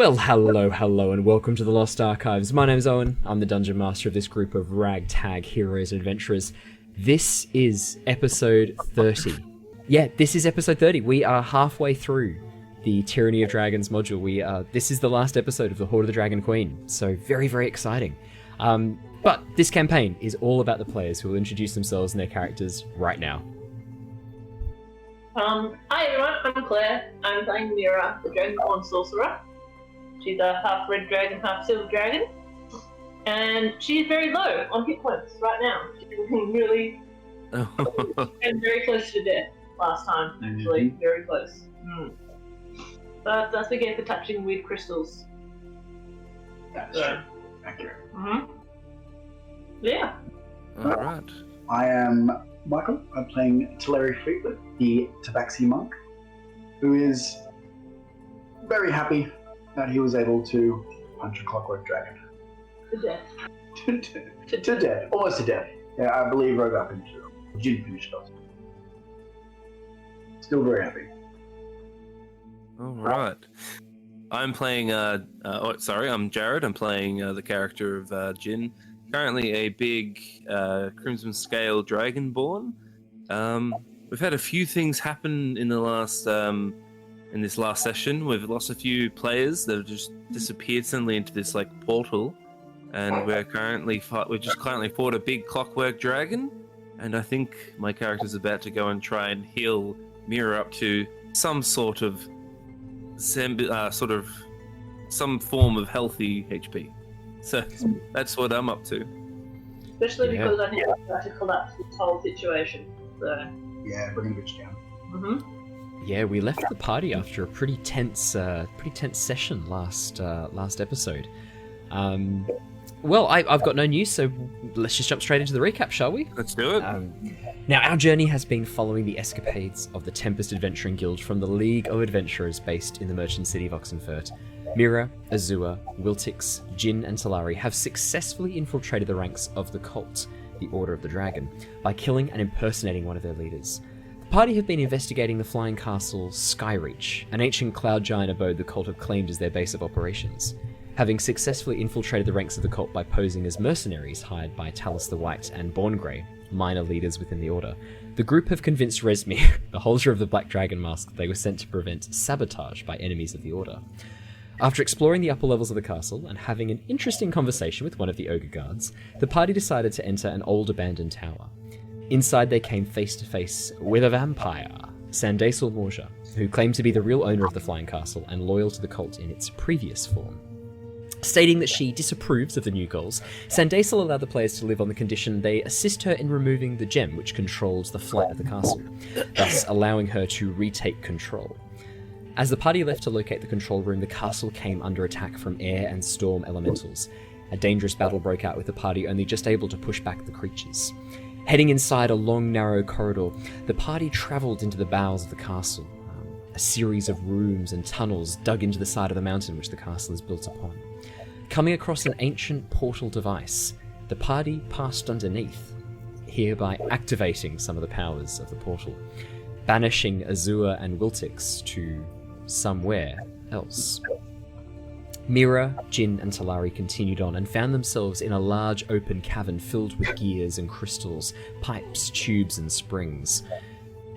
Well, hello, and welcome to the Lost Archives. My name's Owen. I'm the Dungeon Master of this group of ragtag heroes and adventurers. This is episode 30. Yeah, this is episode 30. We are halfway through the Tyranny of Dragons module. This is the last episode of the Hoard of the Dragon Queen, so very, very exciting. But this campaign is all about the players, who will introduce themselves and their characters right now. Hi everyone, I'm Claire. I'm playing Mira, the Dragonborn Sorcerer. She's a half red dragon, half silver dragon. And she's very low on hit points right now. She's really and very close to death last time, actually. Very close. But that's what we get for touching weird crystals. That's true. Accurate. Yeah. Alright. I am Michael. I'm playing Talari, the Tabaxi monk, who is very happy that he was able to punch a clockwork dragon. To death. to death. Almost to death. Yeah, I believe Rogar finished it off. Jin finished it off. Still very happy. Alright. I'm playing, I'm Jared. I'm playing the character of Jin. Currently a big Crimson Scale Dragonborn. We've had a few things happen in the last in this last session. We've lost a few players that have just disappeared suddenly into this portal, and we've just currently fought a big clockwork dragon. And I think my character's about to go and try and heal Mira up to some sort of some form of healthy HP. So that's what I'm up to. Especially because I think we're about to collapse this whole situation. So. Yeah, bring the bitch down. Yeah, we left the party after a pretty tense session last episode. Well, I've got no news, so let's just jump straight into the recap, shall we? Let's do it. Now, our journey has been following the escapades of the Tempest Adventuring Guild from the League of Adventurers based in the merchant city of Oxenfurt. Mira, Azure, Wiltix, Jin, and Talari have successfully infiltrated the ranks of the cult, the Order of the Dragon, by killing and impersonating one of their leaders. The party have been investigating the flying castle Skyreach, an ancient cloud giant abode the cult have claimed as their base of operations. Having successfully infiltrated the ranks of the cult by posing as mercenaries hired by Talus the White and Borngrey, minor leaders within the Order, the group have convinced Rezmir, the holder of the Black Dragon Mask, they were sent to prevent sabotage by enemies of the Order. After exploring the upper levels of the castle and having an interesting conversation with one of the ogre guards, the party decided to enter an old abandoned tower. Inside they came face to face with a vampire, Sandaisal Morja, who claimed to be the real owner of the flying castle and loyal to the cult in its previous form. Stating that she disapproves of the new goals, Sandaisal allowed the players to live on the condition they assist her in removing the gem which controls the flight of the castle, thus allowing her to retake control. As the party left to locate the control room, the castle came under attack from air and storm elementals. A dangerous battle broke out with the party only just able to push back the creatures. Heading inside a long, narrow corridor, the party travelled into the bowels of the castle, a series of rooms and tunnels dug into the side of the mountain which the castle is built upon. Coming across an ancient portal device, the party passed underneath, hereby activating some of the powers of the portal, banishing Azure and Wiltix to somewhere else. Mira, Jin, and Talari continued on and found themselves in a large open cavern filled with gears and crystals, pipes, tubes, and springs.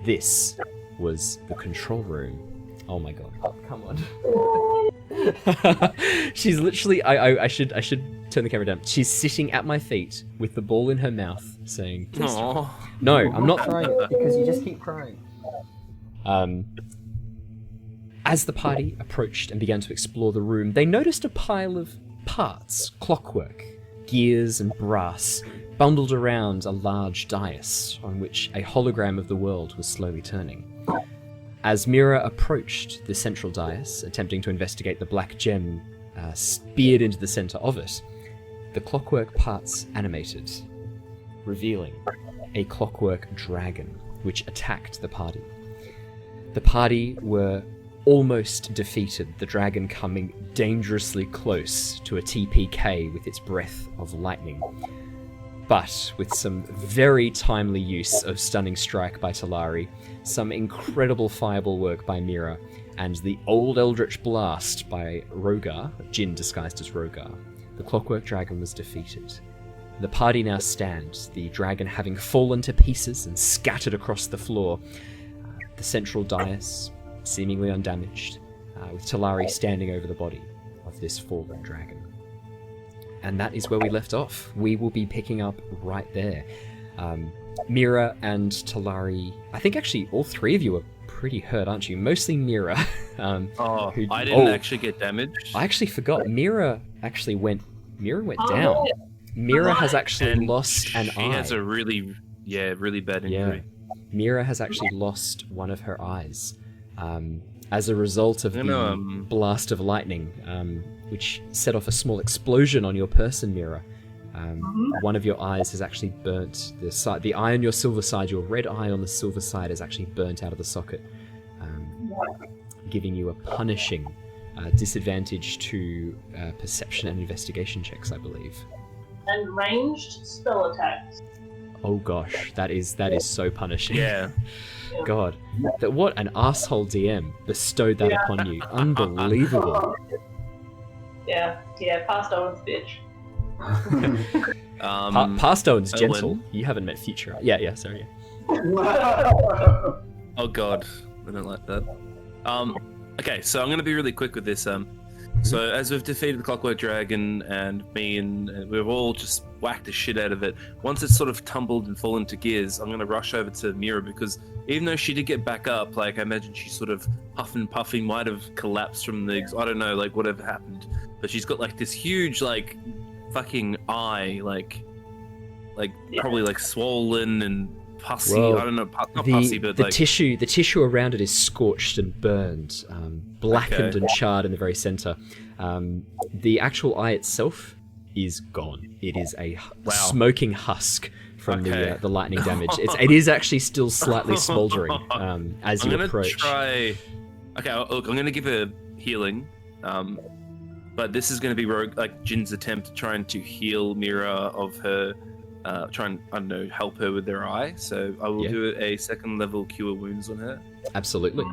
This was the control room. Oh my god. Oh, come on. She's literally... I should turn the camera down. She's sitting at my feet with the ball in her mouth, saying... Aww. No, I'm not throwing it because you just keep crying. As the party approached and began to explore the room, they noticed a pile of parts, clockwork, gears, and brass bundled around a large dais on which a hologram of the world was slowly turning. As Mira approached the central dais, attempting to investigate the black gem speared into the center of it, the clockwork parts animated, revealing a clockwork dragon which attacked the party. The party were almost defeated, the dragon coming dangerously close to a TPK with its breath of lightning. But with some very timely use of Stunning Strike by Talari, some incredible fireball work by Mira, and the Old Eldritch Blast by Rogar, Jin disguised as Rogar. The Clockwork Dragon was defeated. The party now stands, the dragon having fallen to pieces and scattered across the floor. The central dais, seemingly undamaged, with Talari standing over the body of this fallen dragon. And that is where we left off. We will be picking up right there. Mira and Talari, I think actually all three of you are pretty hurt, aren't you? Mostly Mira. I didn't actually get damaged. I actually forgot. Mira went down. Mira has actually lost an eye. She has a really bad injury. Yeah. Mira has actually lost one of her eyes as a result of the blast of lightning, which set off a small explosion on your person, Mira. One of your eyes has actually burnt. The eye on your silver side, your red eye on the silver side, is actually burnt out of the socket, giving you a punishing disadvantage to perception and investigation checks, I believe. And ranged spell attacks. Oh gosh, that is so punishing. Yeah. God, what an asshole DM bestowed that upon you. Unbelievable. Yeah, past Owen's bitch. Past Owen's gentle. Owen. You haven't met future. Yeah, sorry. Oh god, I don't like that. Okay, so I'm going to be really quick with this. So as we've defeated the Clockwork Dragon and we've all just whacked the shit out of it, once it's sort of tumbled and fallen to gears, I'm going to rush over to Mira, because even though she did get back up, like I imagine she sort of huffing puffing might have collapsed from the, I don't know, like whatever happened, but she's got like this huge like fucking eye, like probably like swollen and pussy. Well, I don't know, not pussy, but the tissue around it is scorched and burned, blackened and charred in the very center. The actual eye itself is gone. It is a smoking husk from the lightning damage. It is actually still slightly smoldering as you approach. Okay, look, I'm gonna give her healing, but this is gonna be Jin's attempt trying to heal Mira of her. Try and, I don't know, help her with their eye. So I will do a second level cure wounds on her. Absolutely.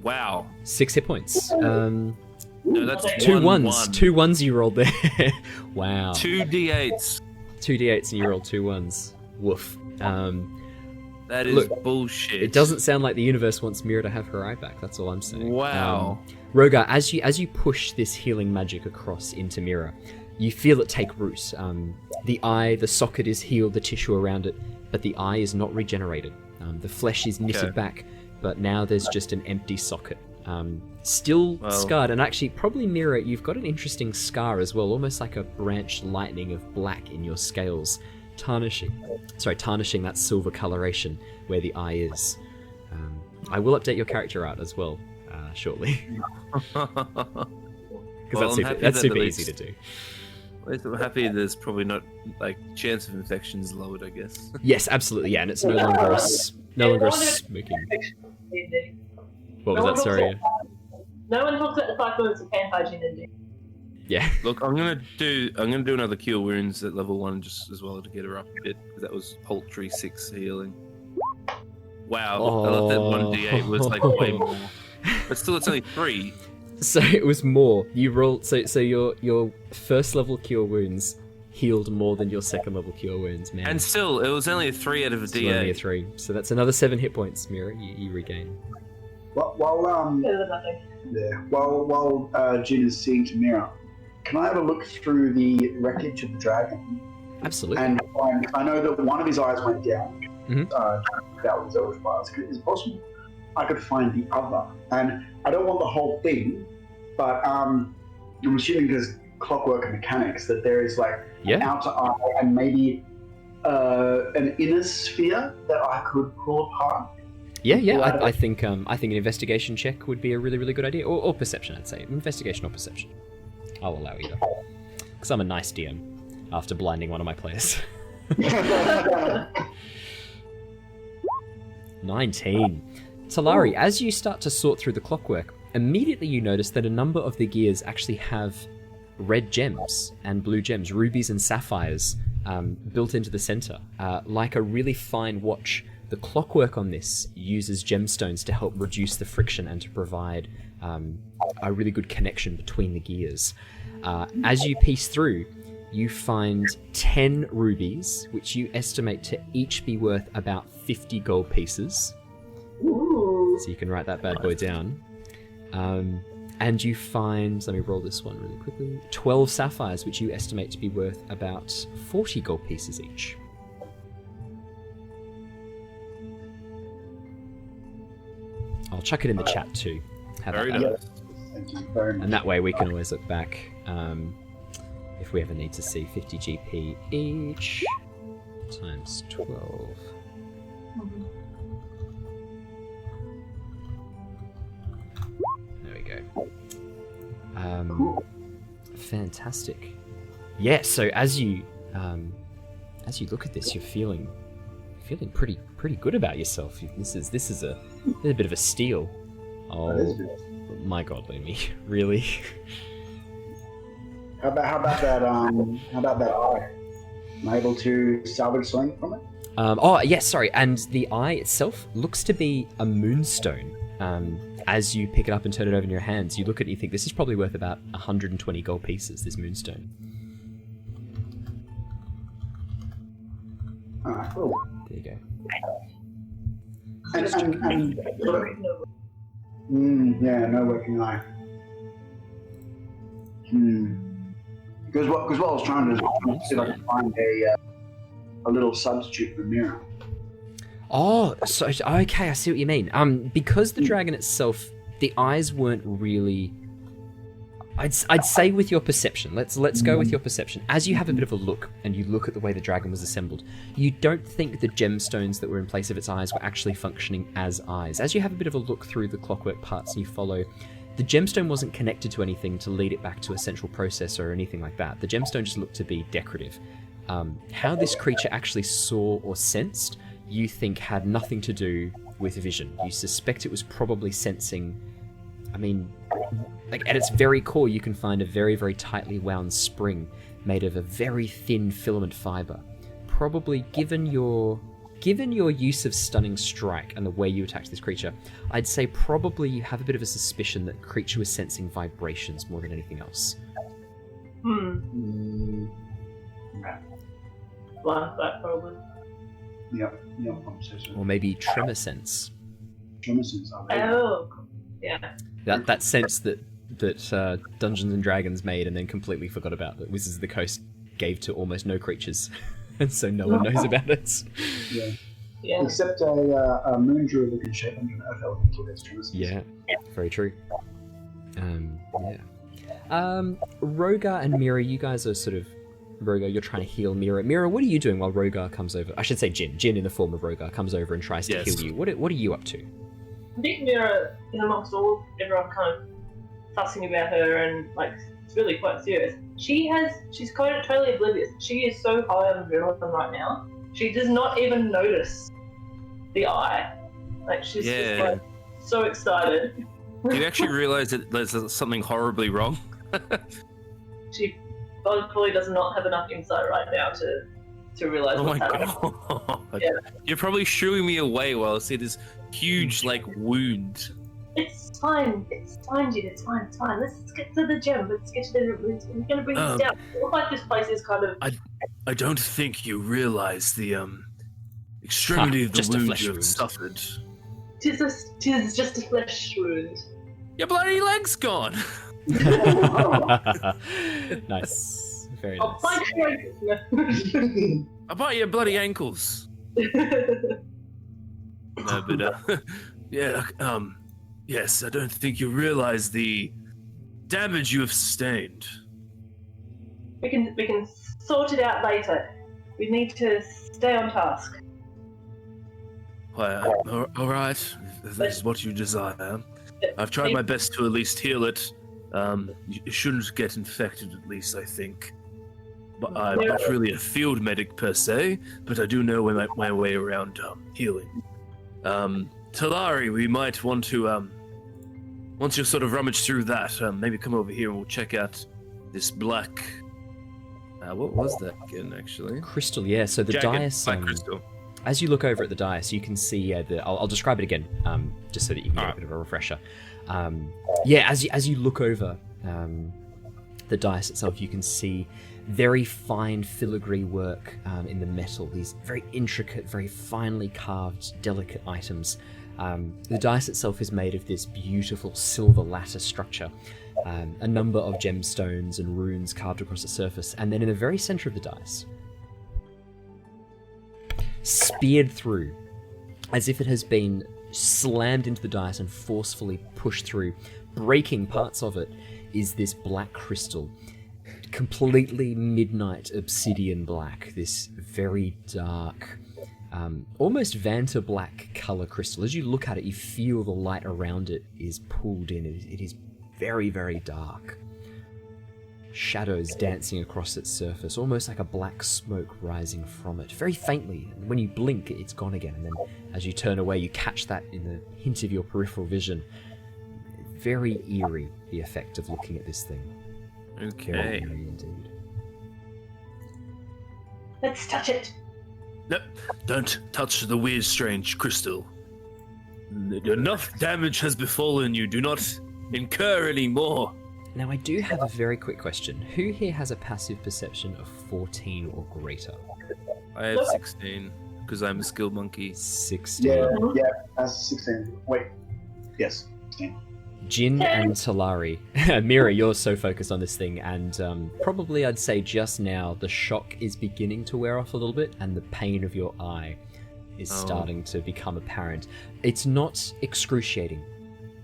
Wow. 6 hit points. No, that's two one. ones. 2 ones you rolled there. Wow. 2d8s. 2d8s and you rolled 2 ones. Woof. That is bullshit. It doesn't sound like the universe wants Mira to have her eye back. That's all I'm saying. Wow. Rogar, as you push this healing magic across into Mira, you feel it take root. The eye, the socket is healed, the tissue around it, but the eye is not regenerated. The flesh is knitted back, but now there's just an empty socket. Still scarred, and actually, probably Mira, you've got an interesting scar as well, almost like a branched lightning of black in your scales, tarnishing that silver coloration where the eye is. I will update your character art as well shortly. Because that's super easy to do. At least I'm happy there's probably not, like, chance of infections lowered, I guess. Yes, absolutely, yeah, and it's no longer a smoking... What was that, sorry? No one talks about the 5 points of hand hygiene in D. Yeah. Look, I'm gonna do another cure wounds at level 1 just as well to get her up a bit, because that was paltry 6 healing. Wow, I love that 1d8 was like way more. But still, it's only 3. So it was more. You rolled so your first level cure wounds healed more than your second level cure wounds, man. And still, it was only a 3 out of a D8. Only a 3. So that's another 7 hit points, Mira. You regain. While Jin is seeing to Mira, can I have a look through the wreckage of the dragon? Absolutely. And I know that one of his eyes went down. Mm-hmm. That was Eldritch Blast. Is it possible I could find the other? And I don't want the whole thing, but I'm assuming because clockwork mechanics that there is like an outer eye and maybe an inner sphere that I could pull apart. I think an investigation check would be a really, really good idea, or perception, I'd say. Investigation or perception. I'll allow either, because I'm a nice DM after blinding one of my players. 19. Talari, as you start to sort through the clockwork, immediately you notice that a number of the gears actually have red gems and blue gems, rubies and sapphires, built into the center, like a really fine watch The clockwork on this uses gemstones to help reduce the friction and to provide a really good connection between the gears. As you piece through, you find 10 rubies, which you estimate to each be worth about 50 gold pieces. Ooh. So you can write that bad boy down. And you find, let me roll this one really quickly, 12 sapphires, which you estimate to be worth about 40 gold pieces each. I'll chuck it in the chat too. Have Very that. nice. Thank you very much. And that way we can always look back if we ever need to see 50 GP each times 12. There we go. Fantastic. Yeah. So as you look at this, you're feeling pretty good about yourself. This is a bit of a steal. Oh my God, Lumi, really? How about that eye? Am I able to salvage something from it? Yes, sorry. And the eye itself looks to be a moonstone. As you pick it up and turn it over in your hands, you look at it and you think this is probably worth about 120 gold pieces, this moonstone. Alright, cool. There you go. Yeah, no working eye. Because what I was trying to do is see if I could find a little substitute for Mira. Oh, so okay, I see what you mean. Because the dragon itself, the eyes weren't really. I'd say with your perception. Let's go with your perception. As you have a bit of a look and you look at the way the dragon was assembled, you don't think the gemstones that were in place of its eyes were actually functioning as eyes. As you have a bit of a look through the clockwork parts and you follow, the gemstone wasn't connected to anything to lead it back to a central processor or anything like that. The gemstone just looked to be decorative. How this creature actually saw or sensed, you think had nothing to do with vision. You suspect it was probably sensing. I mean, like at its very core, you can find a very, very tightly wound spring made of a very thin filament fiber. Probably, given your use of Stunning Strike and the way you attacked this creature, I'd say probably you have a bit of a suspicion that the creature was sensing vibrations more than anything else. Like that, probably. Yep, I'm so sorry. Or maybe tremor sense. Tremor sense, are they? Oh, yeah. That sense that Dungeons and Dragons made and then completely forgot about, that Wizards of the Coast gave to almost no creatures, and so no one knows about it. Yeah. Except a moon druid looking shape and an earth elemental gets tremor sense. Yeah, very true. Rogar and Mira, you guys are sort of... Rogar, you're trying to heal Mira. Mira, what are you doing while Rogar comes over? I should say Jin. Jin in the form of Rogar comes over and tries to heal you. What are you up to? I think Mira, in amongst everyone kind of fussing about her and like it's really quite serious. She's kind of totally oblivious. She is so high on adrenaline right now. She does not even notice the eye. Like she's just like so excited. Do you actually realise that there's something horribly wrong? She probably does not have enough insight right now to realise what's happening. God. Yeah. You're probably shooing me away while I see this huge wound. It's fine, Jin. It's fine. Let's get to the gem. Let's get to the. We're gonna bring this down. It looks like this place is kind of. I don't think you realise the extremity of the wound you have suffered. Tis just a flesh wound. Your bloody leg's gone. Nice. Very I'll nice. punch your ankles. I'll bite your bloody ankles. No, but yes, I don't think you realise the damage you have sustained. We can sort it out later. We need to stay on task. Well, all right, if this is what you desire. I've tried my best to at least heal it. You shouldn't get infected, at least, I think. But I'm not really a field medic per se, but I do know my way around healing. Talari, we might want to, once you sort of rummage through that, maybe come over here and we'll check out this black... what was that again, actually? Crystal, yeah. So the Jagged dice... black crystal. As you look over at the dice, you can see I'll describe it again, just so that you can get a bit of a refresher. As you look over the dice itself, you can see very fine filigree work in the metal. These very intricate, very finely carved, delicate items. The dice itself is made of this beautiful silver lattice structure. A number of gemstones and runes carved across the surface, and then in the very center of the dice, speared through, as if it has been slammed into the dice and forcefully pushed through, breaking parts of it, is this black crystal. Completely midnight obsidian black, this very dark, almost Vanta black color crystal. As you look at it, you feel the light around it is pulled in. It is very, very dark. Shadows dancing across its surface, almost like a black smoke rising from it, very faintly. And when you blink, it's gone again. And then as you turn away, you catch that in the hint of your peripheral vision. Very eerie, the effect of looking at this thing. Okay. Very eerie indeed. Let's touch it. No, don't touch the weird, strange crystal. Enough damage has befallen you. Do not incur any more. Now, I do have a very quick question. Who here has a passive perception of 14 or greater? I have 16, because I'm a skill monkey. 16. Yeah, that's 16. Wait. Yes, 16. Jin and Talari. Mira, you're so focused on this thing, and probably I'd say just now the shock is beginning to wear off a little bit, and the pain of your eye is starting to become apparent. It's not excruciating.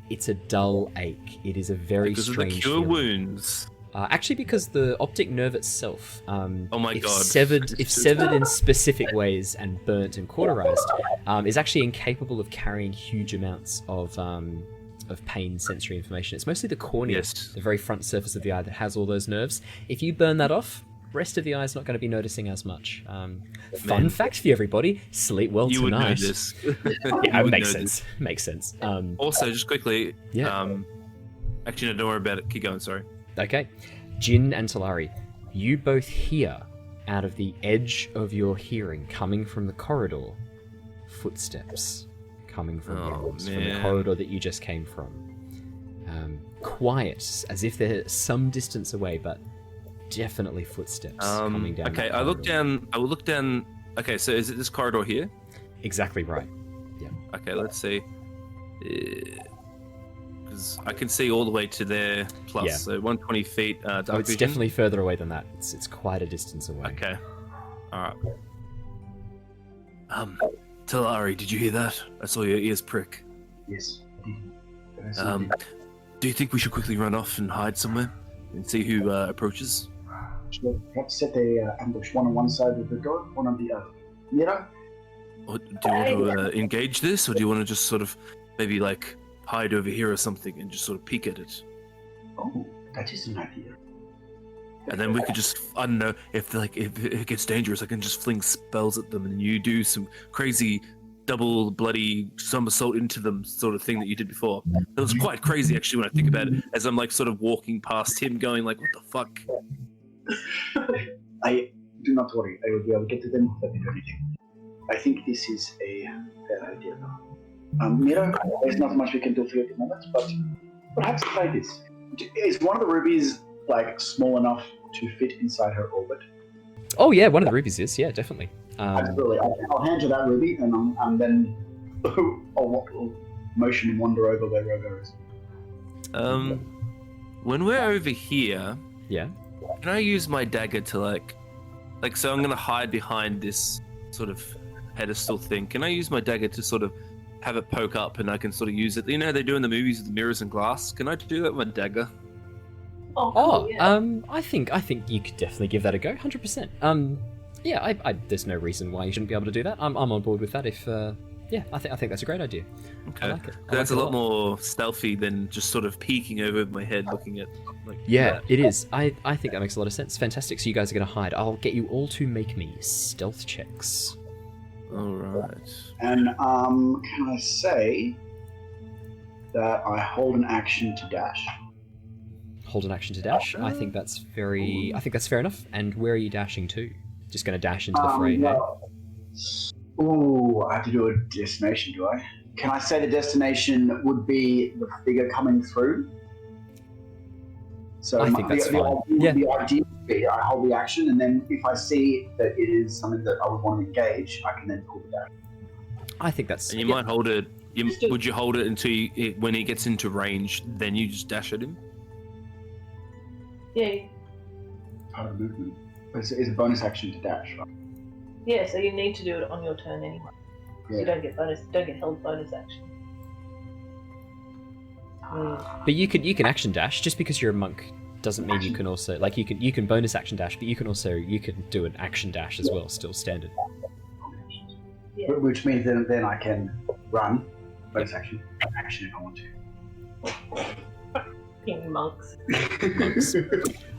It's a dull ache. It is a very strange because of the cure wounds. Actually, because the optic nerve itself, oh my if god, severed in specific ways and burnt and cauterized, is actually incapable of carrying huge amounts of pain sensory information. It's mostly the cornea, the very front surface of the eye, that has all those nerves. If you burn that off, rest of the eye is not going to be noticing as much. Fun fact for you, everybody: sleep well you tonight. Would know this. Yeah, it makes sense. Makes sense. Also, just quickly, yeah. Actually, no, don't worry about it. Keep going. Sorry. Okay, Jin and Talari, you both hear out of the edge of your hearing, coming from the corridor, footsteps coming from the corridor that you just came from. Quiet, as if they're some distance away, but definitely footsteps coming down. Okay, I will look down. Okay, so is it this corridor here? Exactly right. Yeah. Okay, let's see. Because I can see all the way to there plus, so 120 feet. Dark it's vision. definitely further away than that. It's quite a distance away. Okay. All right. Talari, did you hear that? I saw your ears prick. Yes. Do you think we should quickly run off and hide somewhere and see who approaches? Should I perhaps set a ambush, one on one side of the door, one on the other? Mira? Or do you want to engage this, or do you want to just sort of maybe like hide over here or something and just sort of peek at it? Oh, that is an idea. And then we could just, I don't know, if it gets dangerous, I can just fling spells at them and you do some crazy double bloody somersault into them sort of thing that you did before. It was quite crazy actually when I think about it, as I'm like sort of walking past him going like, what the fuck? I do not worry, I will be able to get to them without doing anything. I think this is a fair idea though. Mira, there's not much we can do for you at the moment, but perhaps try this. Is one of the rubies like small enough to fit inside her orbit? Oh yeah, one of the rubies is, yeah, definitely. Absolutely. I'll hand you that ruby, and then I'll motion and wander over where Rogo is. When we're over here, yeah, can I use my dagger to like so I'm gonna hide behind this sort of pedestal thing. Can I use my dagger to sort of have it poke up, and I can sort of use it? You know, they do in the movies with the mirrors and glass. Can I do that with my dagger? I think you could definitely give that a go, 100%. Yeah, there's no reason why you shouldn't be able to do that. I'm on board with that. If I think that's a great idea. Okay, I like it. That's a lot more stealthy than just sort of peeking over my head, looking at. It is. I think that makes a lot of sense. Fantastic. So you guys are going to hide. I'll get you all to make me stealth checks. All right. And can I say that I hold an action to dash? Hold an action to dash. I think that's fair enough. And where are you dashing to? Just going to dash into the fray here? Ooh, I have to do a destination, do I? Can I say the destination would be the figure coming through? So I think that's fine. The idea would be I hold the action, and then if I see that it is something that I would want to engage, I can then pull it down. I think that's... And you might hold it... would you hold it until when he gets into range, then you just dash at him? Yeah. Part of movement. It's a bonus action to dash, right? Yeah, so you need to do it on your turn anyway. Yeah. You don't get held bonus action. But you can action dash. Just because you're a monk doesn't mean you can also... Like, you can bonus action dash, but you can do an action dash as well, still standard. Yeah. Which means then I can run, bonus action if I want to. Fucking monks. Monks.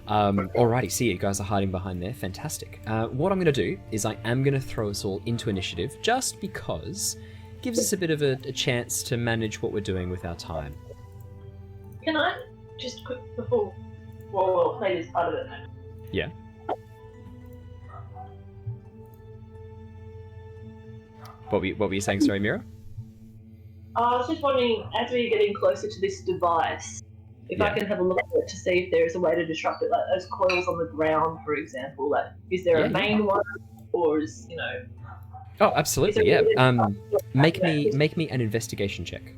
Alrighty, see, you guys are hiding behind there. Fantastic. What I'm going to do is I am going to throw us all into initiative, just because it gives us a bit of a chance to manage what we're doing with our time. Can I just quick before we'll play this part of it? Yeah. What were you saying, sorry, Mira? I was just wondering, as we're getting closer to this device, if I can have a look at it to see if there is a way to disrupt it, like those coils on the ground, for example. Like, is there a main one, or is Oh, absolutely, yeah. Make me an investigation check.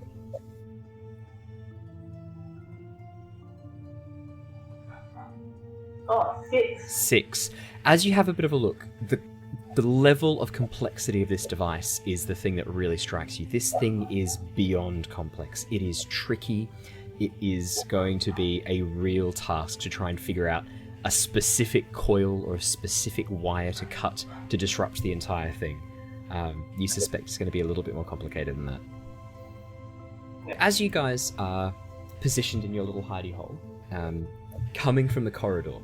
Oh, 6. 6. As you have a bit of a look, the level of complexity of this device is the thing that really strikes you. This thing is beyond complex. It is tricky. It is going to be a real task to try and figure out a specific coil or a specific wire to cut to disrupt the entire thing. You suspect it's going to be a little bit more complicated than that. As you guys are positioned in your little hidey hole, coming from the corridor,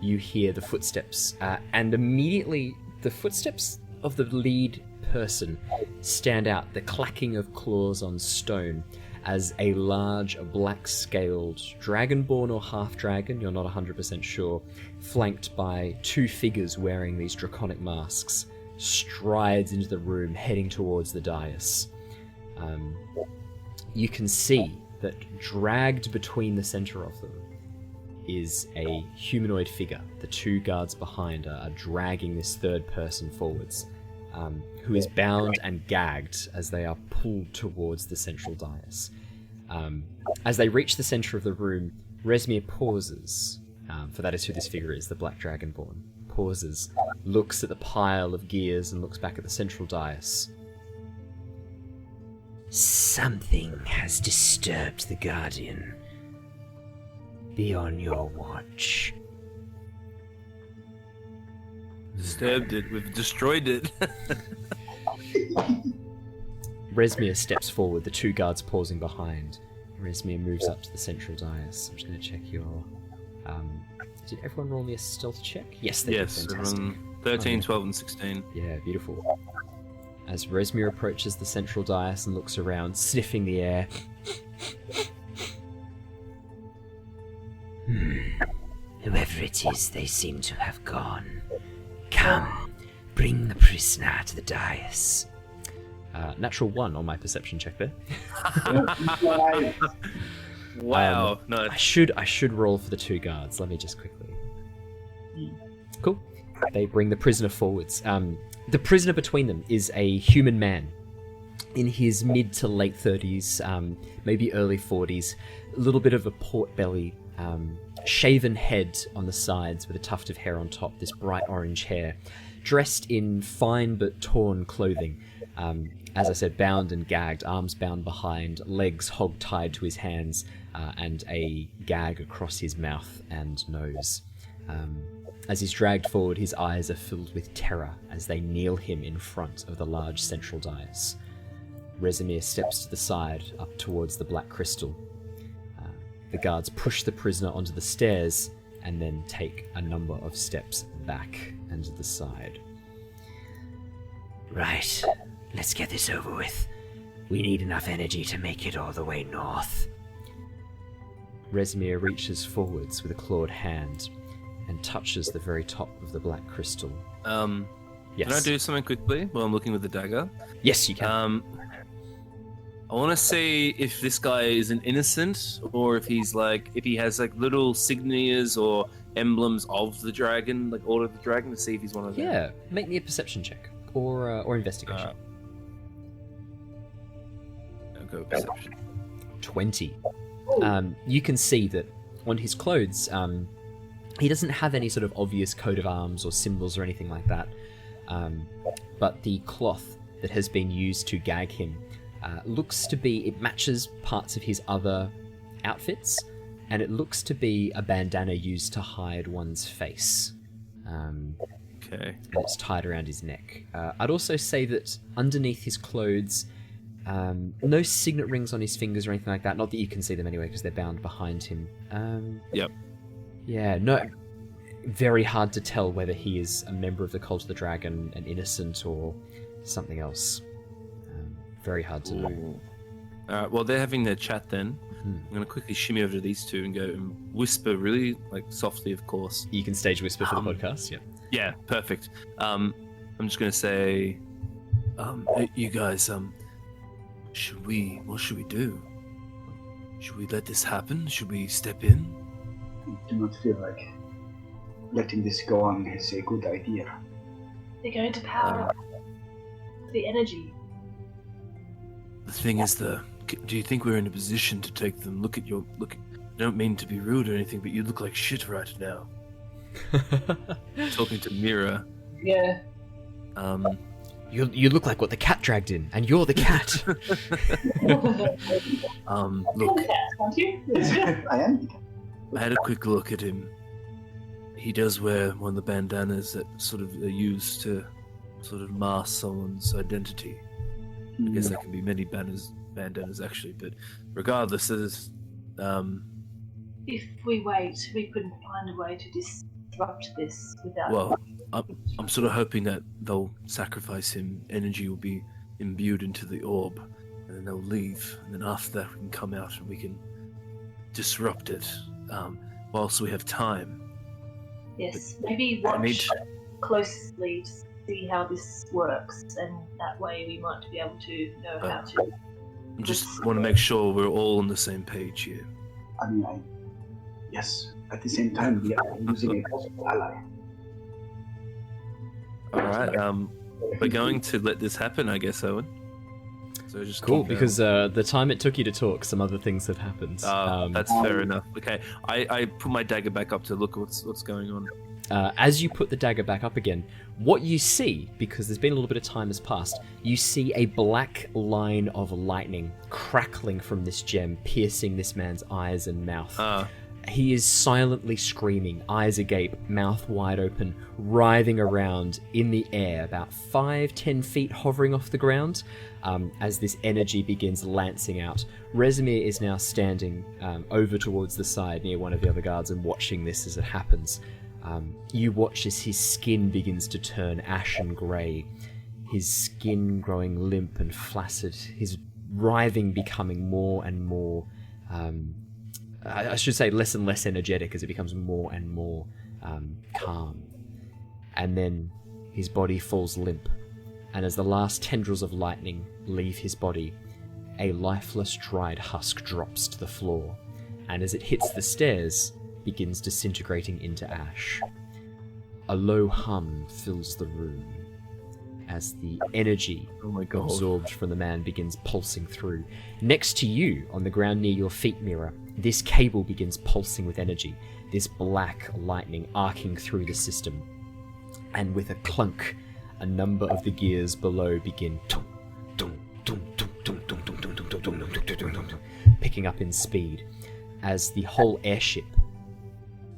you hear the footsteps, and immediately the footsteps of the lead person stand out, the clacking of claws on stone, as a large black-scaled dragonborn or half-dragon, you're not 100% sure, flanked by 2 figures wearing these draconic masks, strides into the room, heading towards the dais. You can see that dragged between the center of them is a humanoid figure. The 2 guards behind are dragging this third person forwards, who is bound and gagged as they are pulled towards the central dais. As they reach the center of the room, Rezmir pauses, for that is who this figure is, the Black Dragonborn. Pauses, looks at the pile of gears and looks back at the central dais. Something has disturbed the Guardian. Be on your watch. Disturbed it, we've destroyed it. Rezmir steps forward, the 2 guards pausing behind. Rezmir moves up to the central dais. I'm just going to check your... did everyone roll me a stealth check? Yes, they did. Fantastic. 13, 12, and 16. Yeah, beautiful. As Rezmir approaches the central dais and looks around, sniffing the air. Whoever it is, they seem to have gone. Come, bring the prisoner to the dais. Natural 1 on my perception check there. Wow. No. I should roll for the 2 guards. Let me just quickly. Cool. They bring the prisoner forwards. The prisoner between them is a human man in his mid to late 30s, maybe early 40s. A little bit of a port belly, shaven head on the sides with a tuft of hair on top, this bright orange hair. Dressed in fine but torn clothing. As I said, bound and gagged, arms bound behind, legs hog-tied to his hands, and a gag across his mouth and nose. As he's dragged forward, his eyes are filled with terror as they kneel him in front of the large central dais. Rezmir steps to the side, up towards the black crystal. The guards push the prisoner onto the stairs, and then take a number of steps back and to the side. Right, let's get this over with. We need enough energy to make it all the way north. Rezmir reaches forwards with a clawed hand and touches the very top of the black crystal. Yes. Can I do something quickly while I'm looking with the dagger? Yes, you can. I want to see if this guy is an innocent, or if he has like little signatures or emblems of the dragon, like Order of the Dragon, to see if he's one of them. Yeah, make me a perception check or investigation. I'll go perception. 20. You can see that on his clothes, he doesn't have any sort of obvious coat of arms or symbols or anything like that. But the cloth that has been used to gag him looks to be, it matches parts of his other outfits, and it looks to be a bandana used to hide one's face. Okay. And it's tied around his neck. I'd also say that underneath his clothes, no signet rings on his fingers or anything like that. Not that you can see them anyway, because they're bound behind him. Yep. Yeah, no. Very hard to tell whether he is a member of the Cult of the Dragon, an innocent, or something else. Very hard to know. Alright, well, they're having their chat then. I'm going to quickly shimmy over to these two and go and whisper really, like, softly, of course. You can stage whisper for the podcast, yeah. Yeah, perfect. I'm just going to say, hey, you guys, what should we do? Should we let this happen? Should we step in? I do not feel like letting this go on is a good idea. They're going to power the energy. The thing is, do you think we're in a position to take them? Look. I don't mean to be rude or anything, but you look like shit right now. Talking to Mira. Yeah. You look like what the cat dragged in, and you're the cat. Look. Aren't you? I am. I had a quick look at him. He does wear one of the bandanas that sort of are used to sort of mask someone's identity. I guess there can be many bandanas actually, but regardless, there's If we wait, we couldn't find a way to disrupt this without... Well, I'm sort of hoping that they'll sacrifice him, energy will be imbued into the orb, and then they'll leave, and then after that we can come out and we can disrupt it, whilst we have time. Yes, maybe watch closely to see how this works, and that way we might be able to know how to... I just want to make sure we're all on the same page here. I mean, yes. At the same time, we are using a possible ally. Alright, we're going to let this happen, I guess, Owen. So just Cool, because the time it took you to talk, some other things have happened. That's fair enough. Okay, I put my dagger back up to look what's going on. As you put the dagger back up again, what you see, because there's been a little bit of time has passed, you see a black line of lightning crackling from this gem, piercing this man's eyes and mouth. He is silently screaming, eyes agape, mouth wide open, writhing around in the air, about 5-10 feet hovering off the ground, as this energy begins lancing out. Rezmir is now standing over towards the side near one of the other guards and watching this as it happens. You watch as his skin begins to turn ashen grey, his skin growing limp and flaccid, his writhing becoming more and more, I should say less and less energetic as it becomes more and more calm. And then his body falls limp, and as the last tendrils of lightning leave his body, a lifeless dried husk drops to the floor, and as it hits the stairs, begins disintegrating into ash. A low hum fills the room as the energy absorbed from the man begins pulsing through. Next to you, on the ground near your feet, Mira, this cable begins pulsing with energy, this black lightning arcing through the system. And with a clunk, a number of the gears below begin picking up in speed as the whole airship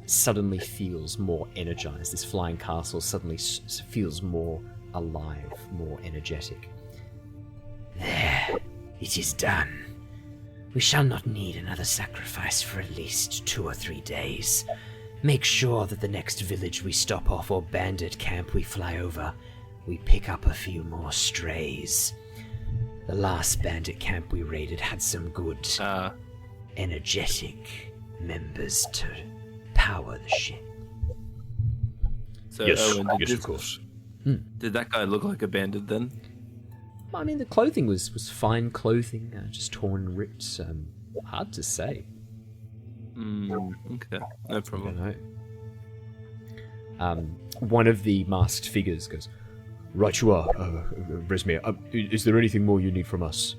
suddenly feels more energized. This flying castle suddenly feels more alive, more energetic. There, it is done. We shall not need another sacrifice for at least 2 or 3 days. Make sure that the next village we stop off or bandit camp we fly over, we pick up a few more strays. The last bandit camp we raided had some good, energetic members to power the ship. So, Yes, Owen, yes, of course. Did that guy look like a bandit then? I mean, the clothing was fine clothing, just torn and ripped. Hard to say. Okay, no problem. I don't know. One of the masked figures goes, "Right you are, Rezmir. Is there anything more you need from us?"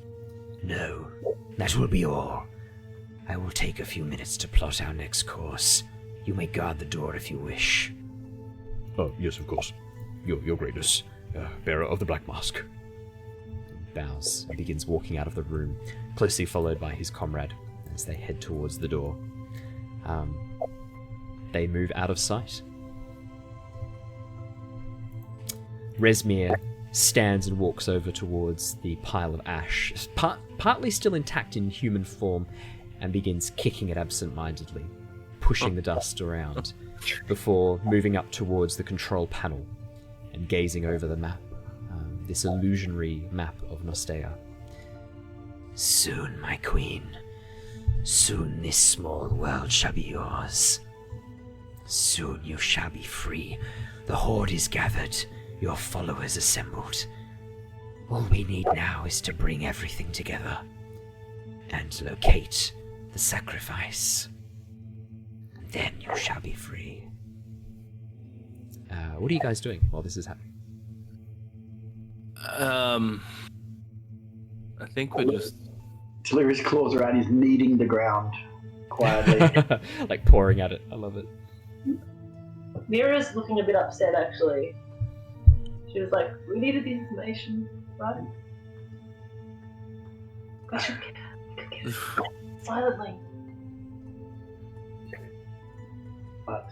No, that will be all. I will take a few minutes to plot our next course. You may guard the door if you wish. Oh, yes, of course. Your Greatness, bearer of the Black Mask. Bows and begins walking out of the room, closely followed by his comrade as they head towards the door. They move out of sight. Rezmir stands and walks over towards the pile of ash, partly still intact in human form, and begins kicking it absent-mindedly, pushing the dust around, before moving up towards the control panel and gazing over the map, this illusionary map of Nostea. Soon, my queen. Soon this small world shall be yours. Soon you shall be free. The Hoard is gathered, your followers assembled. All we need now is to bring everything together and locate the sacrifice. Then you shall be free. What are you guys doing while this is happening? I think we're just... Talari's claws around, he's kneading the ground quietly. Like pouring at it. I love it. Mira's looking a bit upset, actually. She was like, "We needed the information, right? We should get it. Silently." But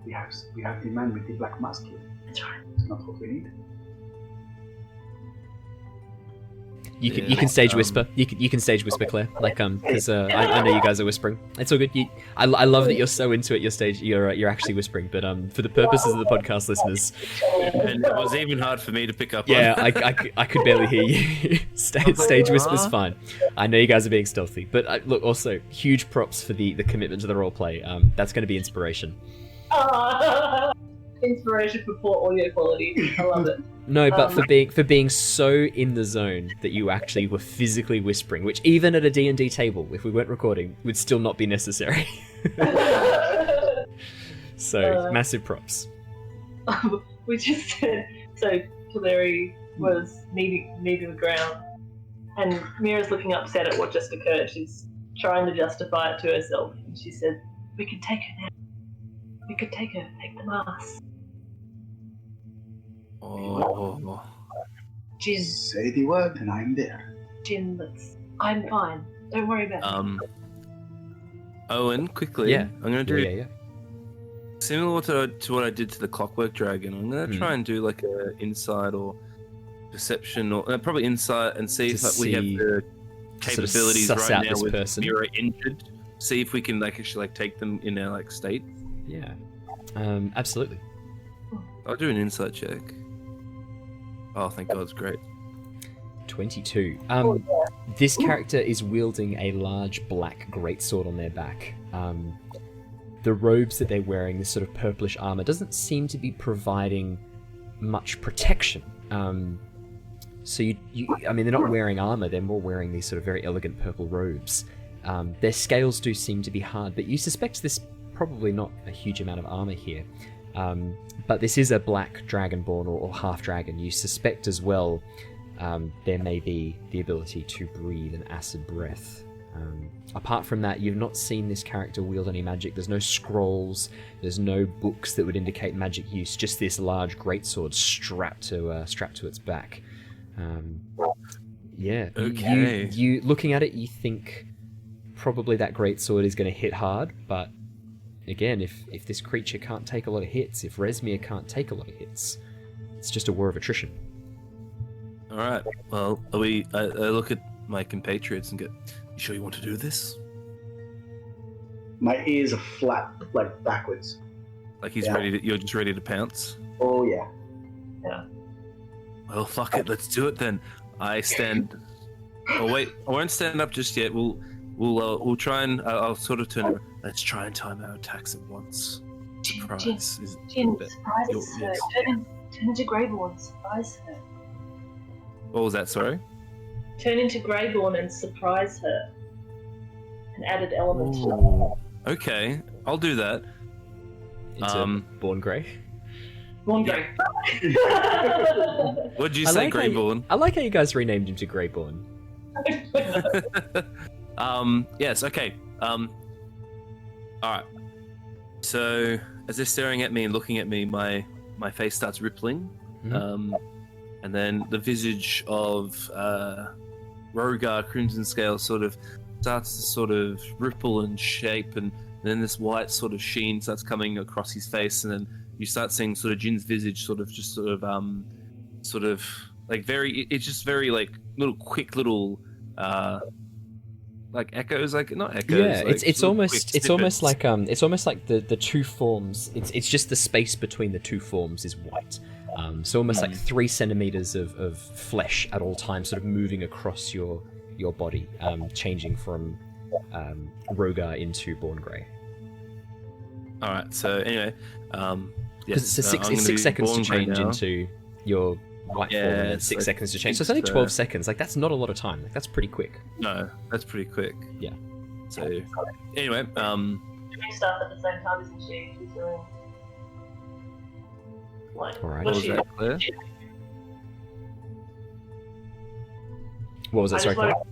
we have the man with the black mask here. That's right. It's not what we need. You can stage whisper. You can stage whisper, Claire. Like because I know you guys are whispering. It's all good. I love that you're so into it. You're actually whispering. But for the purposes of the podcast listeners, and it was even hard for me to pick up. yeah, on. I could barely hear you. Stage whisper's fine. I know you guys are being stealthy, but look, also huge props for the commitment to the roleplay. That's going to be inspiration. Inspiration for poor audio quality. I love it. No, but for being so in the zone that you actually were physically whispering, which even at a D&D table, if we weren't recording, would still not be necessary. So, massive props. We just said, so Talari was kneading the ground, and Mira's looking upset at what just occurred. She's trying to justify it to herself, and she said, "We could take her now. We could take her, take the mask." Oh. Jin, Say the word and I'm there. Jin, I'm fine. Don't worry about it. Owen, quickly. Yeah. I'm gonna do Yeah. similar to what I did to the Clockwork Dragon. I'm gonna try and do like a insight or perception, or probably insight, and see if we have the capabilities sort of suss right out now this with person. Mira injured. See if we can actually take them in their state. Yeah. Absolutely. I'll do an insight check. Oh, thank God, it's great. 22. This character is wielding a large black greatsword on their back. The robes that they're wearing, this sort of purplish armor, doesn't seem to be providing much protection. So they're not wearing armor, they're more wearing these sort of very elegant purple robes. Their scales do seem to be hard, but you suspect there's probably not a huge amount of armor here. But this is a black dragonborn or half dragon. You suspect as well there may be the ability to breathe an acid breath. Apart from that, you've not seen this character wield any magic. There's no scrolls, there's no books that would indicate magic use, just this large greatsword strapped to its back. Yeah. Okay. You looking at it, you think probably that greatsword is going to hit hard, but again, if this creature can't take a lot of hits, if Rezmir can't take a lot of hits, it's just a war of attrition. All right. Well, I look at my compatriots and go, "You sure you want to do this?" My ears are flat, like backwards. Like you're just ready to pounce. Oh yeah. Yeah. Well, fuck it. Let's do it then. I stand. Oh wait, I won't stand up just yet. We'll try and I'll sort of turn around. Let's try and time our attacks at once. Surprise. Jin, surprise us. Yes. Turn into Greyborn, surprise her. What was that? Sorry. Turn into Greyborn and surprise her. An added element. Okay, I'll do that. Into Born Grey. Born Grey. What'd you say, Greyborn? I like how you guys renamed him to Greyborn. Yes, okay. Alright. So, as they're staring at me and looking at me, my face starts rippling. Mhm. And then the visage of Rogar Crimson Scale sort of starts to sort of ripple and shape, and then this white sort of sheen starts coming across his face, and then you start seeing sort of Jin's visage sort of like it's just very like little quick little like echoes, like not echoes. Yeah, like it's almost snippets. like the two forms. It's just the space between the two forms is white. So almost like 3 centimeters of flesh at all times, sort of moving across your body, changing from Rogar into Born Grey. All right. So anyway, Because yes, it's 6 seconds to Born Grey change now. into your white form, and then it's 6 like- seconds to change. So it's only 12 seconds. Like that's not a lot of time. Like that's pretty quick. No, that's pretty quick. Yeah. So anyway, Doing stuff at the same time, isn't she? She's doing. Like, All right. what's what was she that, Claire? What was that? I Sorry, just wanna- Claire?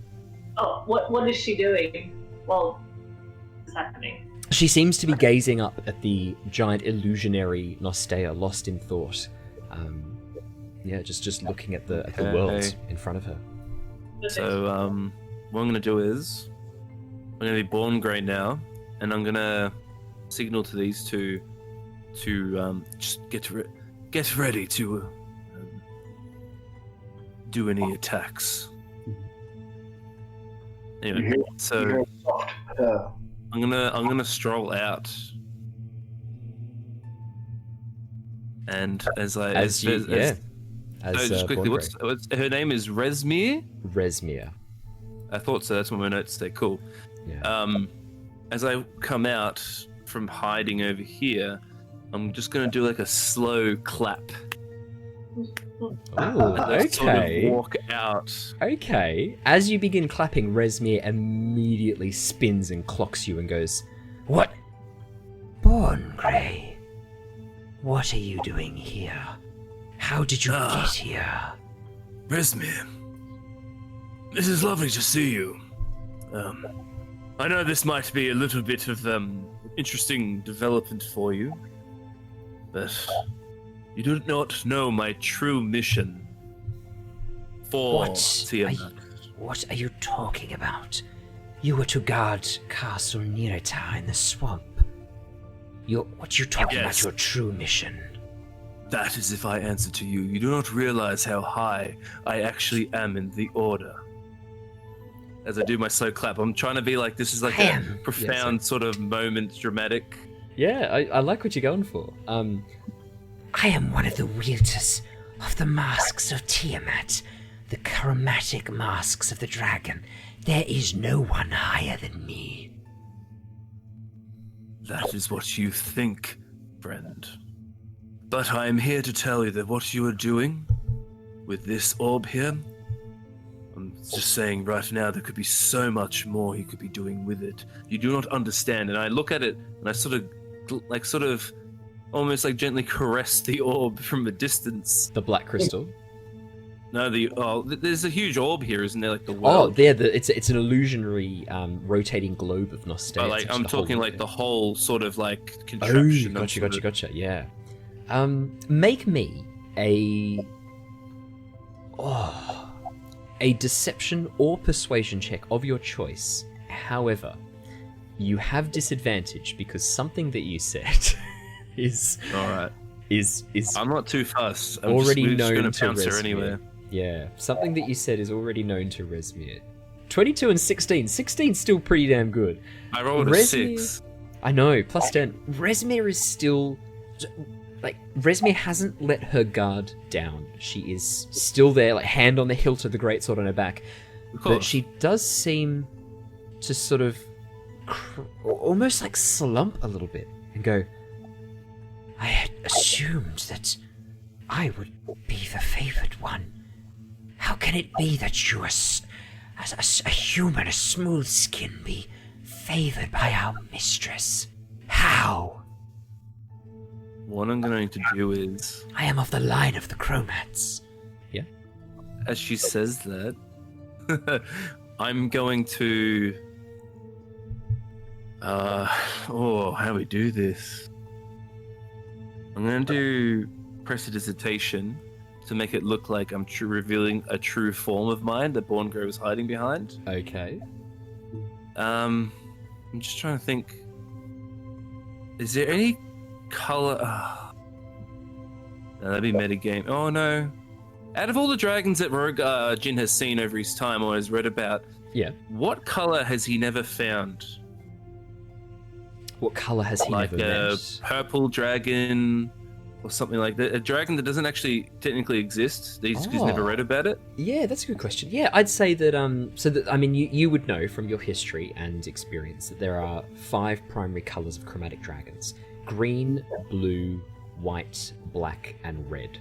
Oh, what is she doing while this is happening? She seems to be gazing up at the giant illusionary Nostea, lost in thought. Yeah, just looking at the world Okay. in front of her. So what I'm gonna do is I'm gonna be Born Grey now, and I'm gonna signal to these two to just get ready to do any attacks. You Anyway, hear, you so hear a soft purr. I'm gonna stroll out, and as So just quickly, Born what's her name is Rezmir? Grey. Rezmir. I thought so. That's what my notes say. Cool. Yeah. As I come out from hiding over here, I'm just gonna do like a slow clap. Oh, Just sort of okay. walk out. Okay. As you begin clapping, Rezmir immediately spins and clocks you and goes, What? Born Grey. What are you doing here? How did you get here? Rezmir, this is lovely to see you. I know this might be a little bit of interesting development for you, but you do not know my true mission for Tiamat. What are you talking about? You were to guard Castle Nirata in the swamp. What you talking about Yes. your true mission? That is if I answer to you. You do not realize how high I actually am in the order. As I do my slow clap, I'm trying to be like, this is like a Ham. profound sort of moment, dramatic. yeah, I like what you're going for. I am one of the wielders of the masks of Tiamat, the chromatic masks of the dragon. There is no one higher than me. That is what you think, friend. But I am here to tell you that what you are doing with this orb here, I'm just saying right now there could be so much more you could be doing with it. You do not understand. And I look at it and I sort of almost like gently caress the orb from a distance. The black crystal. No, there's a huge orb here, isn't there? Like the Oh, world. there. It's an illusionary rotating globe of Nostea. But like It's I'm actually the whole talking like thing. the whole sort of like Oh, contraption. gotcha. Yeah. Make me a deception or persuasion check of your choice. However, you have disadvantage because something that you said is All right. is I'm not too fussed. I'm already just known gonna to pounce her Rezmir. anyway. Yeah, something that you said is already known to Rezmir. 22 and 16. 16's still pretty damn good. I rolled a Rezmir- 6. I know, plus 10. Rezmir is still... Like, Rezmir hasn't let her guard down. She is still there, like, hand on the hilt of the greatsword on her back. Of But course. she does seem to sort of... almost like slump a little bit and go, I had assumed that I would be the favored one. How can it be that you, as a human, a smooth skin, be favored by our mistress? How? What I'm going to do is... I am of the line of the Chromats. Yeah? As she says that, I'm going to... how do we do this? I'm going to do prestidigitation to make it look like I'm revealing a true form of mine that Borngrove is hiding behind. Okay. I'm just trying to think. Is there any color? No, that'd be metagame. Oh no! Out of all the dragons that Rogue Jin has seen over his time or has read about, Yeah. what color has he never found? What color has he Like never a met? purple dragon or something like that. A dragon that doesn't actually technically exist. He's never read about it. Yeah, that's a good question. Yeah, I'd say that, you would know from your history and experience that there are 5 primary colours of chromatic dragons. Green, blue, white, black, and red.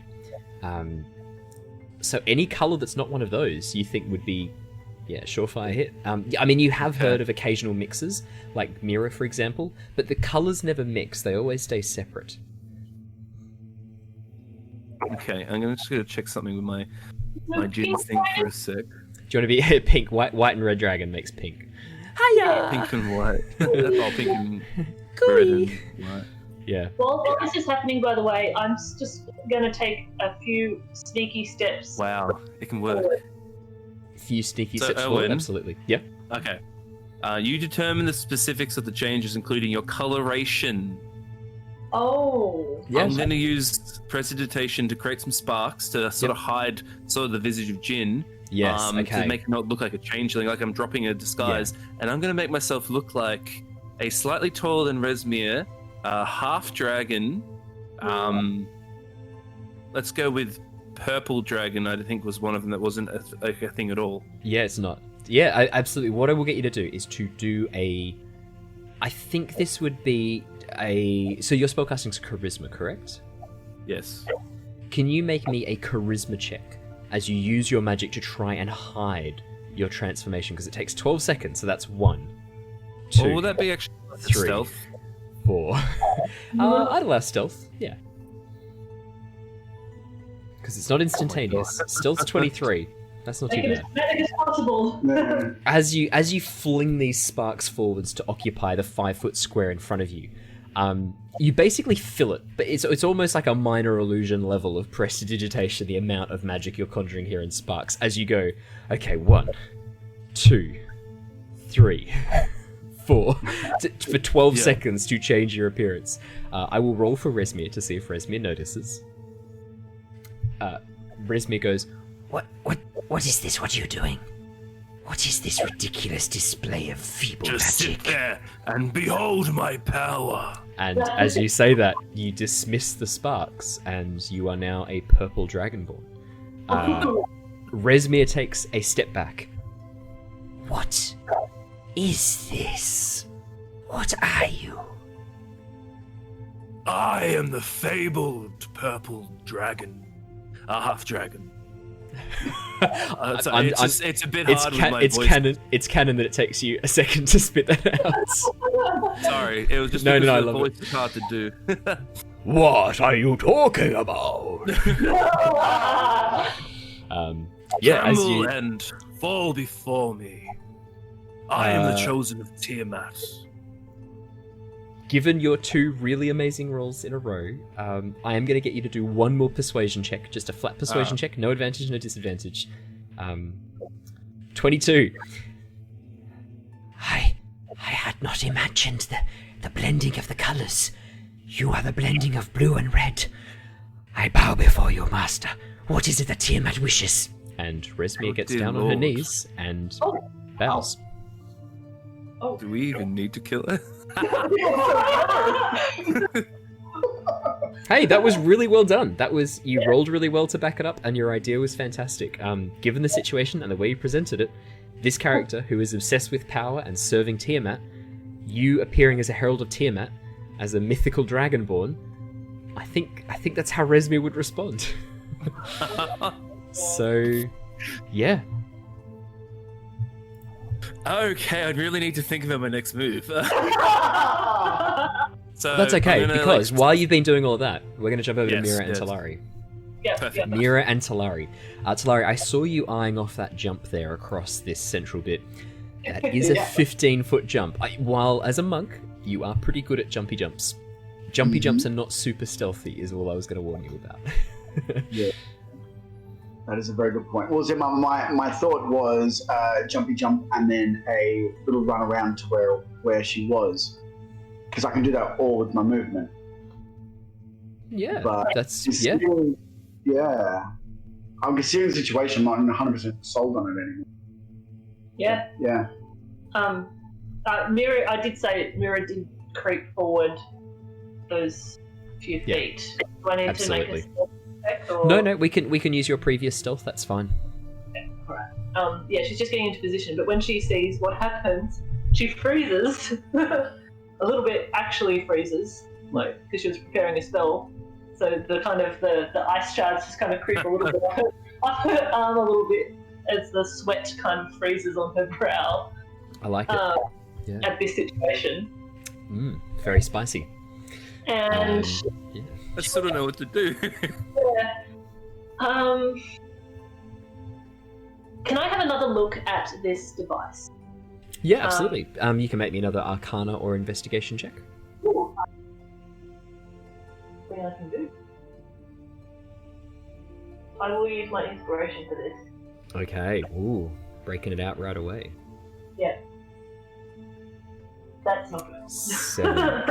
So any colour that's not one of those you think would be, surefire hit. You have heard of occasional mixes, like Mira, for example, but the colours never mix. They always stay separate. Okay, I'm just gonna check something with my Jin thing for a sec. Do you want to be pink? White and red dragon makes pink. Hiya! Pink and white. Oh, pink and red and white. Yeah. While this is happening, by the way, I'm just going to take a few sneaky steps. Wow, it can work. A few sneaky So, steps forward, Owen? absolutely. Yeah. Okay. You determine the specifics of the changes, including your coloration. Oh. Yeah. I'm going to use prestidigitation to create some sparks to sort of hide sort of the visage of Jin. Yes, okay. To make it not look like a changeling, like I'm dropping a disguise. And I'm going to make myself look like a slightly taller than Rezmir, half dragon. Let's go with purple dragon. I think was one of them that wasn't a thing at all. Yeah, it's not. Yeah, absolutely. What I will get you to do is to do a... I think this would be a... So your spellcasting's charisma, correct? Yes. Can you make me a charisma check as you use your magic to try and hide your transformation? Because it takes 12 seconds, so that's 1, 2, Or would that be actually 3, stealth? 4. I'd allow stealth, yeah. Because it's not instantaneous. Stealth's 23. That's not too Make it bad. as magic as possible. As you fling these sparks forwards to occupy the 5-foot square in front of you, you basically fill it, but it's almost like a minor illusion level of prestidigitation, the amount of magic you're conjuring here in sparks, as you go, okay, 1, 2, 3, 4, for 12 seconds to change your appearance. I will roll for Rezmir to see if Rezmir notices. Rezmir goes, What is this? What are you doing? What is this ridiculous display of feeble Just magic? sit there and behold my power. and as you say that, you dismiss the sparks, and you are now a purple Dragonborn. Rezmir takes a step back. What is this? What are you? I am the fabled purple dragon. A half dragon. It's a bit hard with my voice. It's canon that it takes you a second to spit that out. Sorry, it was just No, because I the love voice is hard to do. What are you talking about? Yeah, as Tremble you and fall before me. I am the chosen of Tiamat. given your 2 really amazing rolls in a row, I am going to get you to do 1 more persuasion check, just a flat persuasion check, no advantage, no disadvantage. 22. I had not imagined the blending of the colours. You are the blending of blue and red. I bow before you, master. What is it that Tiamat wishes? And Rezmir Oh, gets dear down on her Lord. knees and bows. Do we even need to kill her? Hey, that was really well done. You rolled really well to back it up, and your idea was fantastic. Given the situation and the way you presented it, this character, who is obsessed with power and serving Tiamat, you appearing as a herald of Tiamat, as a mythical dragonborn, I think that's how Rezmir would respond. So, yeah. Okay, I'd really need to think about my next move. So That's okay, because while you've been doing all that, we're going to jump over to Yes, Mira and yes. Talari. Yeah. Mira and Talari. Talari, I saw you eyeing off that jump there across this central bit. That is a 15-foot jump. While as a monk, you are pretty good at jumpy jumps. Jumpy jumps are not super stealthy, is all I was going to warn you about. Yeah. That is a very good point. Well, so my thought was jumpy jump and then a little run around to where she was. Because I can do that all with my movement. Yeah, But that's... Yeah. Yeah. I'm considering the situation. I'm not 100% sold on it anymore. Yeah. Yeah. Mira, I did say Mira did creep forward those few feet. Do I need absolutely. to make a stealth check? Or... No, we can use your previous stealth, that's fine. Okay, alright. Yeah, she's just getting into position, but when she sees what happens, she freezes. A little bit actually freezes, like, because she was preparing a spell. So the kind of the ice shards just kind of creep a little bit up her arm a little bit as the sweat kind of freezes on her brow. I like it. At this situation. Very spicy. And yeah. I still don't know what to do. Can I have another look at this device? Yeah, absolutely. You can make me another Arcana or Investigation check. Ooh. Thing I can do. I will use my inspiration for this. Okay. Ooh, breaking it out right away. Yeah. That's not good. 7.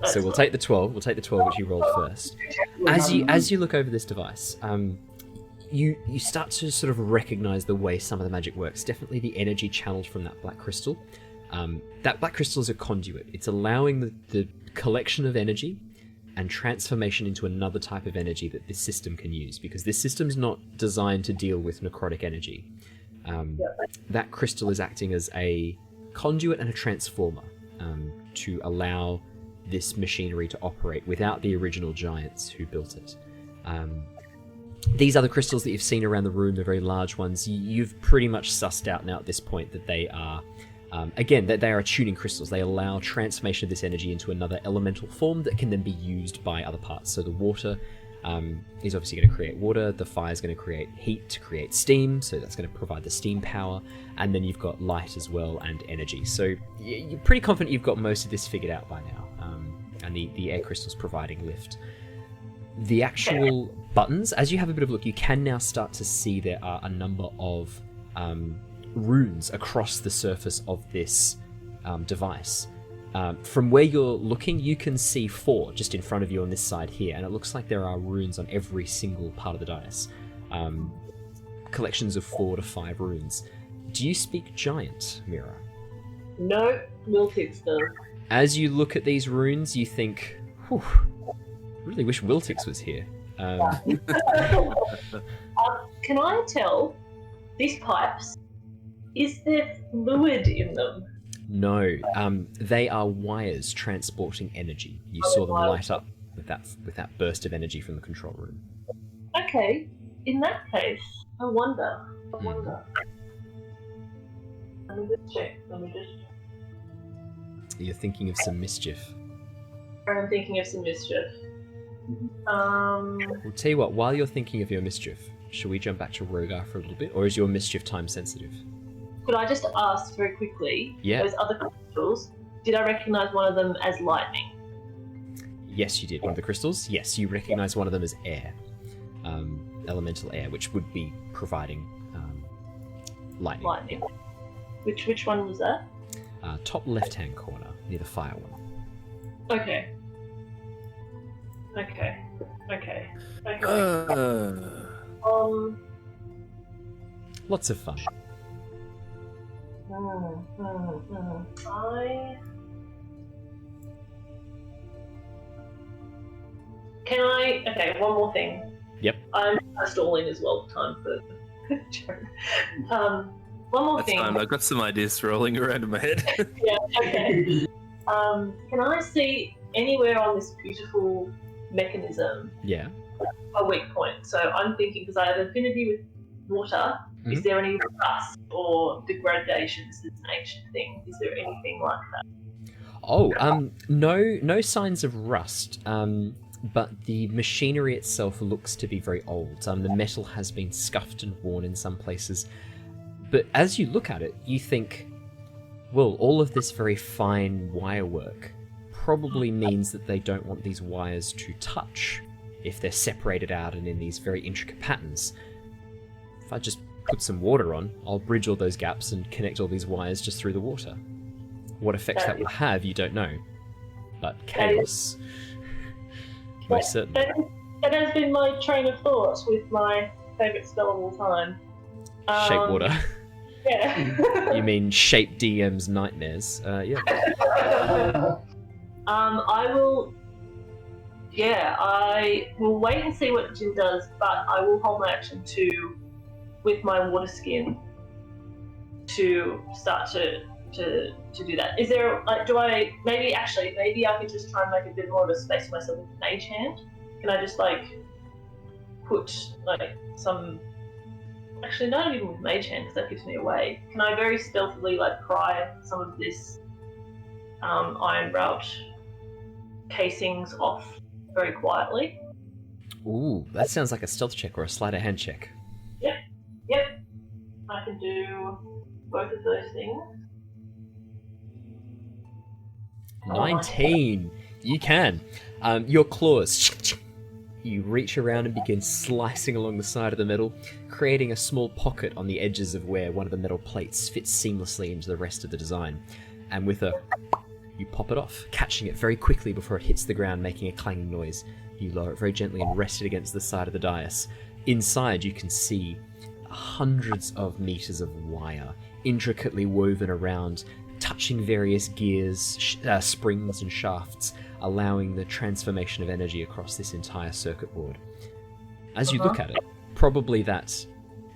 So we'll take the 12. We'll take the 12 which you rolled first. As you look over this device, you start to sort of recognize the way some of the magic works. Definitely the energy channeled from that black crystal. That black crystal is a conduit. It's allowing the collection of energy and transformation into another type of energy that this system can use, because this system's not designed to deal with necrotic energy. That crystal is acting as a conduit and a transformer to allow this machinery to operate without the original giants who built it. These other crystals that you've seen around the room, the very large ones, you've pretty much sussed out now at this point that they are, that they are tuning crystals. They allow transformation of this energy into another elemental form that can then be used by other parts. So the water is obviously going to create water, the fire is going to create heat to create steam, so that's going to provide the steam power, and then you've got light as well and energy. So you're pretty confident you've got most of this figured out by now, and the air crystals providing lift. The actual buttons, as you have a bit of a look, you can now start to see there are a number of runes across the surface of this device. From where you're looking, you can see 4 just in front of you on this side here, and it looks like there are runes on every single part of the dice. Collections of 4 to 5 runes. Do you speak Giant, Mira? No, Wiltix does. As you look at these runes, you think, whew, really wish Wiltix was here. Can I tell, these pipes, is there fluid in them? No, they are wires transporting energy. You saw them light up with that burst of energy from the control room. Okay, in that case, I wonder. Let me just check. You're thinking of some mischief. I'm thinking of some mischief. We'll tell you what, while you're thinking of your mischief, shall we jump back to Rogar for a little bit, or is your mischief time sensitive? Could I just ask very quickly, those other crystals, did I recognise one of them as lightning? Yes, you did. One of the crystals? Yes, you recognise one of them as air. Elemental air, which would be providing lightning. Lightning. Which one was that? Top left-hand corner, near the fire one. Okay. Lots of fun. Okay, one more thing. Yep. I'm stalling as well for time for one more thing. That's fine, I've got some ideas rolling around in my head. Yeah, okay. Can I see anywhere on this beautiful mechanism Yeah. a weak point. So I'm thinking, because I have affinity with water, is there any rust or degradations? It's an ancient thing. Is there anything like that? Oh, no signs of rust. But the machinery itself looks to be very old. The metal has been scuffed and worn in some places. But as you look at it, you think, well, all of this very fine wire work probably means that they don't want these wires to touch if they're separated out and in these very intricate patterns. If I just put some water on, I'll bridge all those gaps and connect all these wires just through the water. What effects that will have, you don't know. But chaos, most certainly. That has been my train of thought with my favourite spell of all time. Shape water. Yeah. You mean Shape DM's nightmares? Yeah. I will wait and see what Jin does, but I will hold my action with my water skin to start to do that. Is there maybe I could just try and make a bit more of a space for myself with Mage Hand? Can I just put some? Actually, not even with Mage Hand, because that gives me away. Can I very stealthily pry some of this iron route casings off very quietly? Ooh, that sounds like a stealth check or a sleight of hand check. Yep. I can do both of those things. 19. You can. Your claws. You reach around and begin slicing along the side of the metal, creating a small pocket on the edges of where one of the metal plates fits seamlessly into the rest of the design. And with you pop it off, catching it very quickly before it hits the ground, making a clanging noise. You lower it very gently and rest it against the side of the dais. Inside, you can see hundreds of meters of wire, intricately woven around, touching various gears, springs and shafts, allowing the transformation of energy across this entire circuit board. As you look at it, probably that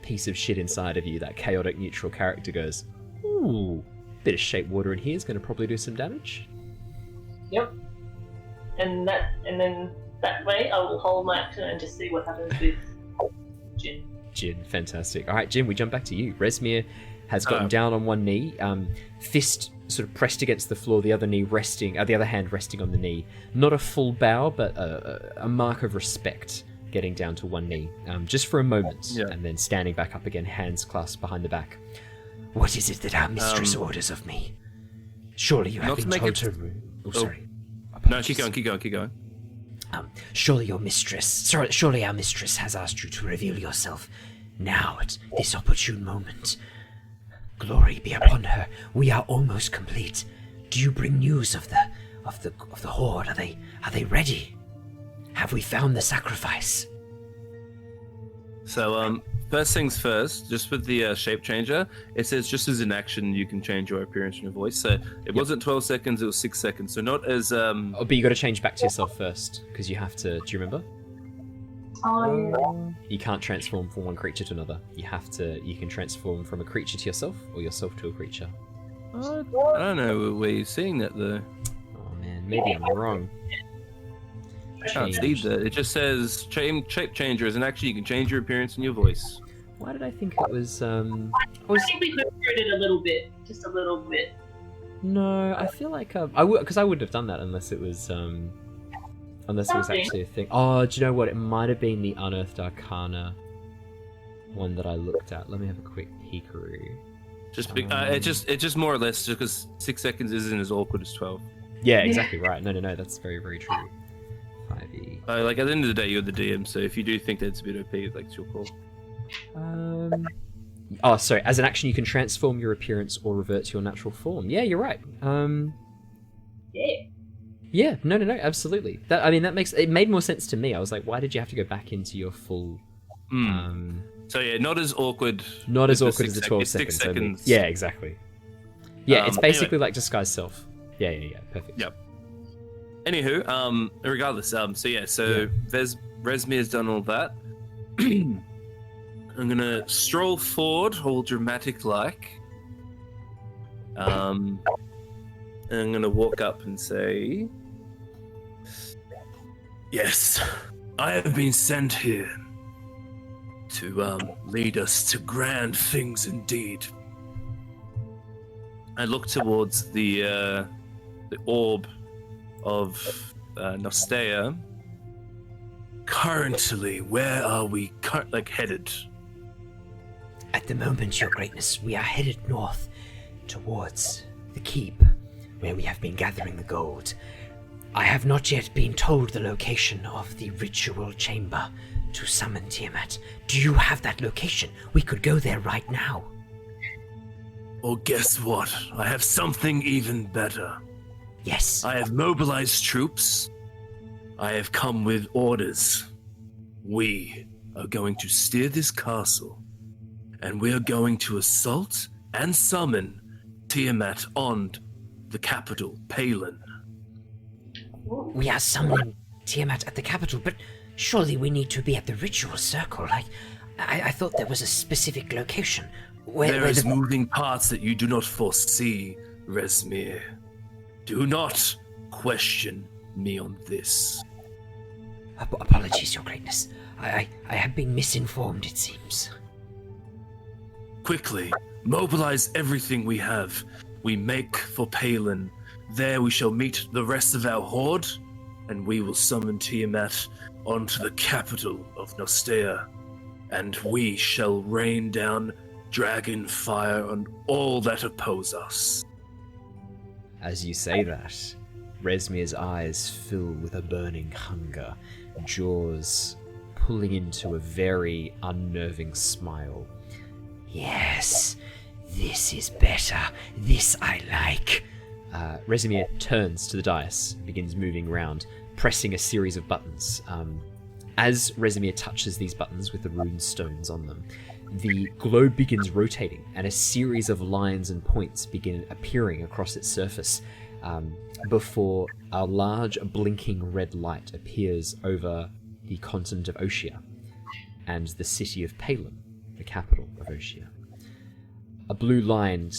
piece of shit inside of you, that chaotic neutral character goes, ooh, bit of shape water in here is going to probably do some damage. Yep. And then that way I will hold my action and just see what happens with Jin. Jin, fantastic. Alright, Jin, we jump back to you. Rezmir has gotten down on one knee, fist sort of pressed against the floor, the other hand resting on the knee. Not a full bow, but a mark of respect, getting down to one knee, just for a moment, and then standing back up again, hands clasped behind the back. What is it that our mistress orders of me? Surely you have been told to... Oh, sorry. Apologies. No, keep going. Surely our mistress has asked you to reveal yourself now at this opportune moment. Glory be upon her. We are almost complete. Do you bring news of the hoard? Are they ready? Have we found the sacrifice? So, first things first, just with the shape changer, it says just as an action you can change your appearance and your voice. So it wasn't 12 seconds, it was 6 seconds. So not as... Oh, but you got to change back to yourself first, because you have to... Do you remember? You can't transform from one creature to another. You can transform from a creature to yourself, or yourself to a creature. I don't know where you're seeing that, though. Oh man, maybe I'm wrong. I can't see that. It just says shape changer as an action. You can change your appearance and your voice. Why did I think it was? I think we could have it a little bit, just a little bit. No, I feel like I wouldn't have done that unless it was actually a thing. Oh, do you know what? It might have been the Unearthed Arcana one that I looked at. Let me have a quick peekaroo. It's just more or less just because 6 seconds isn't as awkward as 12. Yeah, exactly right. No, that's very, very true. 5e. At the end of the day, you're the DM, so if you do think that's a bit OP, it's your call. Oh, sorry. As an action, you can transform your appearance or revert to your natural form. Yeah, you're right. Yeah, no, absolutely. That made more sense to me. I was like, why did you have to go back into your full... So yeah, not as awkward. Not as awkward as the 12 seconds. 6 seconds. Yeah, exactly. Yeah, it's basically like disguise self. Yeah, perfect. Yep. Anywho, regardless, Rezmir's done all that. I'm gonna stroll forward, all dramatic-like. And I'm gonna walk up and say, Yes, I have been sent here to lead us to grand things indeed. I look towards the orb of Nostea. Currently, where are we headed? At the moment, Your Greatness, we are headed north towards the keep, where we have been gathering the gold. I have not yet been told the location of the ritual chamber to summon Tiamat. Do you have that location? We could go there right now. Well, guess what? I have something even better. Yes. I have mobilized troops. I have come with orders. We are going to steer this castle, and we are going to assault and summon Tiamat on the capital, Palin. We are summoning Tiamat at the capital, but surely we need to be at the ritual circle. I thought there was a specific location. There is moving parts that you do not foresee, Rezmir. Do not question me on this. Apologies, Your Greatness. I have been misinformed, it seems. Quickly, mobilize everything we have. We make for Palin. There we shall meet the rest of our horde, and we will summon Tiamat onto the capital of Nostea, and we shall rain down dragon fire on all that oppose us. As you say that, Rezmir's eyes fill with a burning hunger, jaws pulling into a very unnerving smile. Yes, this is better. This I like. Rezmir turns to the dice and begins moving around, pressing a series of buttons. As Rezmir touches these buttons with the rune stones on them, the globe begins rotating and a series of lines and points begin appearing across its surface before a large blinking red light appears over the continent of Oshia and the city of Palin, the capital of Oshia. A blue line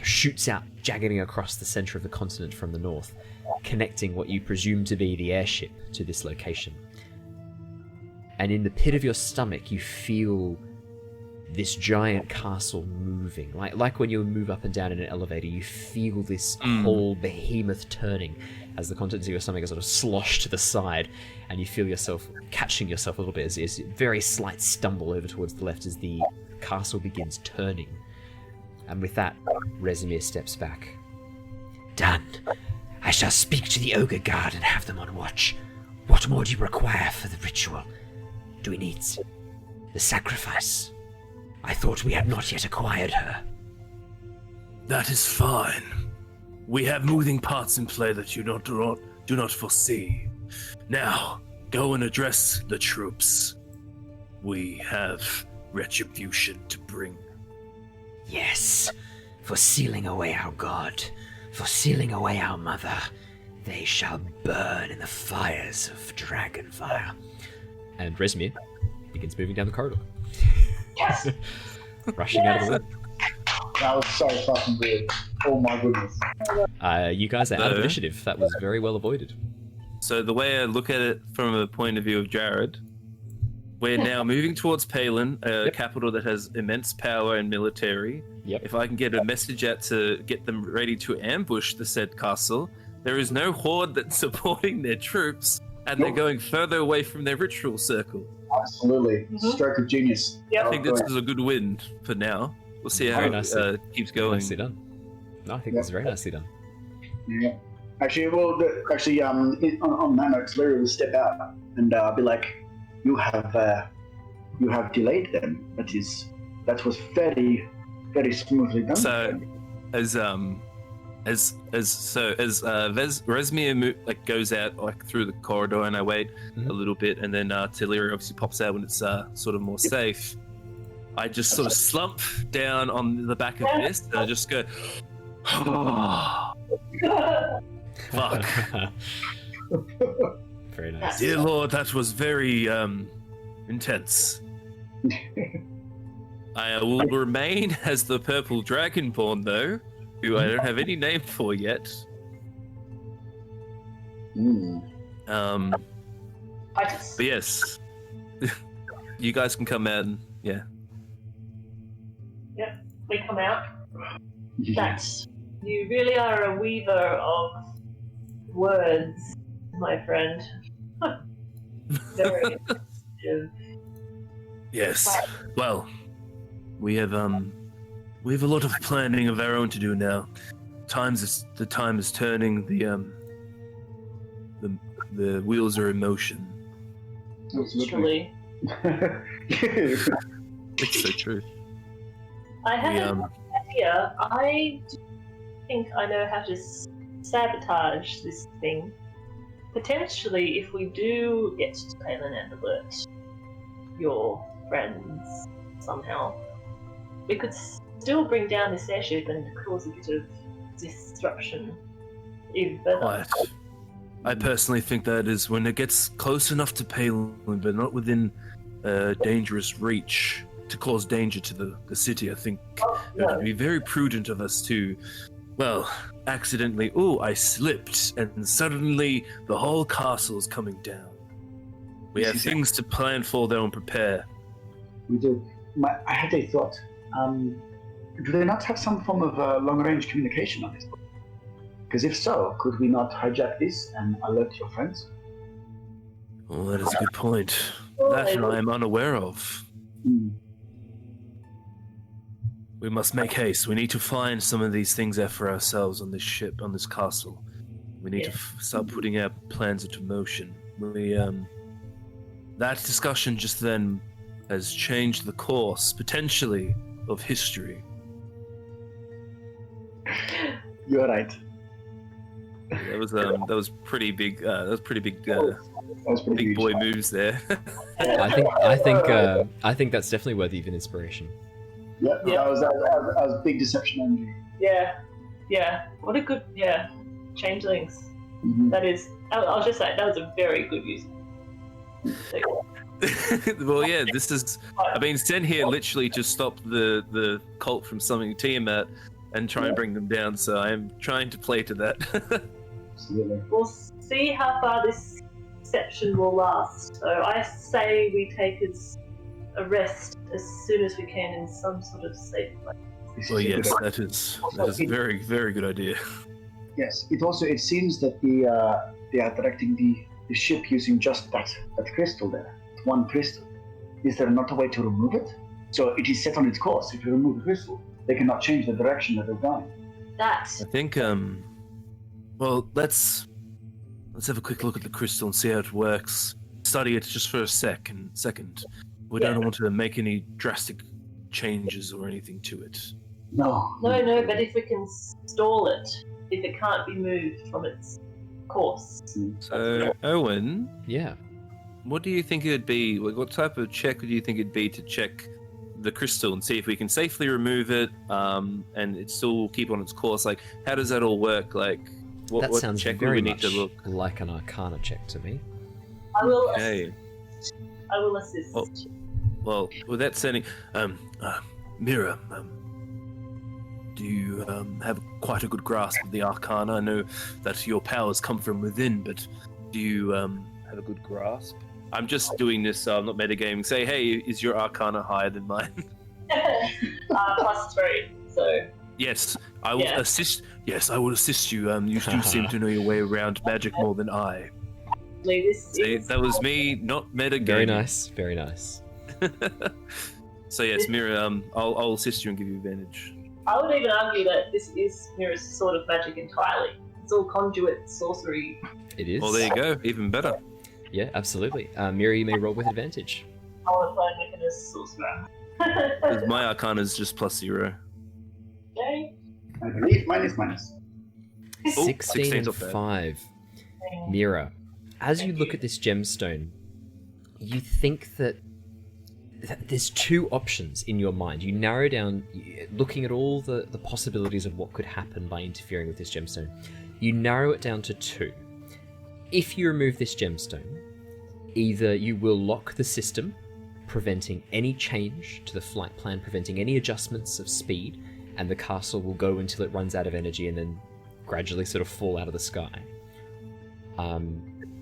shoots out, jagging across the center of the continent from the north, connecting what you presume to be the airship to this location. And in the pit of your stomach, you feel this giant castle moving. Like when you move up and down in an elevator, you feel this whole behemoth turning as the contents of your stomach are sort of sloshed to the side, and you feel yourself catching yourself a little bit as a very slight stumble over towards the left as the castle begins turning. And with that, Rezmir steps back. Done. I shall speak to the Ogre Guard and have them on watch. What more do you require for the ritual? Do we need the sacrifice? I thought we had not yet acquired her. That is fine. We have moving parts in play that you do not foresee. Now, go and address the troops. We have retribution to bring. Yes, for sealing away our god, for sealing away our mother, they shall burn in the fires of dragonfire. And Rezmir begins moving down the corridor. Yes! Rushing out of the room. That was so fucking weird. Oh my goodness. You guys are out of initiative. That was very well avoided. So the way I look at it from a point of view of Jared, we're now moving towards Palin, a capital that has immense power and military. Yep. If I can get a message out to get them ready to ambush the said castle, there is no horde that's supporting their troops, and they're going further away from their ritual circle. Absolutely. Stroke of genius. Yep. I think this is a good win for now. We'll see how it keeps going. Nicely done. No, I think that's very nicely done. Yeah. Actually, on that note, Talari will step out and be like, "You have delayed them. That was very, very smoothly done." So, as Rezmir goes out through the corridor, and I wait a little bit, and then Talari obviously pops out when it's sort of more safe. I just sort of slump down on the back of this, and I just go, fuck. Very nice. Dear Lord, that was very intense. I will remain as the Purple Dragonborn, though, who I don't have any name for yet. But yes, you guys can come out and yeah. Yep, we come out. That you really are a weaver of words, my friend. Very impressive. Yes. Well, we have a lot of planning of our own to do now. The time is turning. The wheels are in motion. Literally. It's so true. I have an idea. I do think I know how to sabotage this thing. Potentially, if we do get to Palin and alert your friends somehow, we could still bring down this airship and cause a bit of disruption even further. Right. I personally think that is when it gets close enough to Palin, but not within dangerous reach to cause danger to the city. I think it would be very prudent of us to, well, accidentally, I slipped, and suddenly the whole castle is coming down. We have things to plan for though and prepare. We do. I had a thought. Do they not have some form of long-range communication on this boat? Because if so, could we not hijack this and alert your friends? Oh, that is a good point. That I am unaware of. We must make haste. We need to find some of these things out for ourselves on this ship, on this castle. We need to start putting our plans into motion. That discussion just then has changed the course, potentially, of history. You're right. That was pretty big. That was pretty big. Big huge. boy moves there. I think that's definitely worthy of an inspiration. That was big deception energy. Yeah. What a good, changelings. Mm-hmm. That is, I'll just say, that was a very good use. Well, yeah, this is. I've been sent here literally to stop the cult from summoning Tiamat and try and bring them down. So I am trying to play to that. Absolutely. We'll see how far this deception will last. So I say we take a rest as soon as we can in some sort of safe place. Well, yes, that is a very, very good idea. Yes, it seems that they are directing the ship using just that crystal there, one crystal. Is there not a way to remove it? So it is set on its course. If you remove the crystal, they cannot change the direction that they're going. I think, well, let's have a quick look at the crystal and see how it works. Study it just for a second. We don't want to make any drastic changes or anything to it. No, but if we can stall it, if it can't be moved from its course. So, Owen? Yeah. What do you think it would be? What type of check do you think it'd be to check the crystal and see if we can safely remove it and it still keep on its course? Like, how does that all work? Like, what sounds check very do we need much to look? like an Arcana check to me. I will Okay. assist. Well, with that setting, Mira, do you have quite a good grasp of the Arcana? I know that your powers come from within, but do you have a good grasp? I'm just doing this, so I'm not metagaming. Say, hey, is your Arcana higher than mine? +3, so... Yes, I will assist. Yes, I will assist you. You do seem to know your way around magic more than I. That was me, not metagaming. Very nice, very nice. So yes, Mira, I'll assist you and give you advantage. I would even argue that this is Mira's sort of magic entirely. It's all conduit sorcery. It is. Well, there you go. Even better. Yeah, absolutely. Mira, you may roll with advantage. I want to play Mechanist sorcerer. My Arcana is just +0. Okay. I believe minus. 16 and not bad. 5. Mira, as you look at this gemstone, you think that there's two options in your mind. You narrow down, looking at all the possibilities of what could happen by interfering with this gemstone. You narrow it down to two. If you remove this gemstone, either you will lock the system, preventing any change to the flight plan, preventing any adjustments of speed, and the castle will go until it runs out of energy and then gradually sort of fall out of the sky.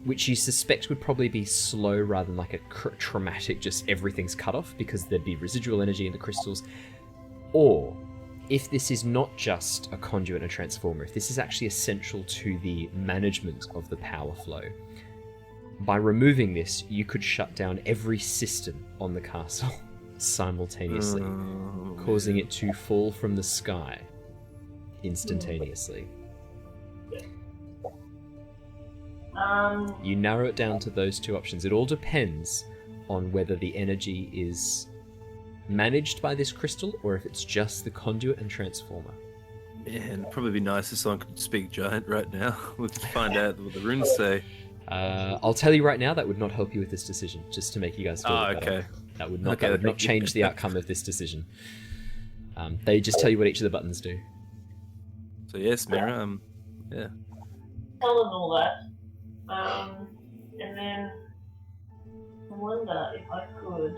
which you suspect would probably be slow rather than like a traumatic, just everything's cut off, because there'd be residual energy in the crystals. Or, if this is not just a conduit and a transformer, if this is actually essential to the management of the power flow, by removing this, you could shut down every system on the castle simultaneously, causing it to fall from the sky instantaneously. You narrow it down to those two options. It all depends on whether the energy is managed by this crystal or if it's just the conduit and transformer. Man, it'd probably be nice if someone could speak giant right now. We could find out what the runes say. I'll tell you right now, that would not help you with this decision, just to make you guys feel better. That would not change the outcome of this decision. They just tell you what each of the buttons do. So yes, Mira, yeah. Tell them all that. And then I wonder if I could.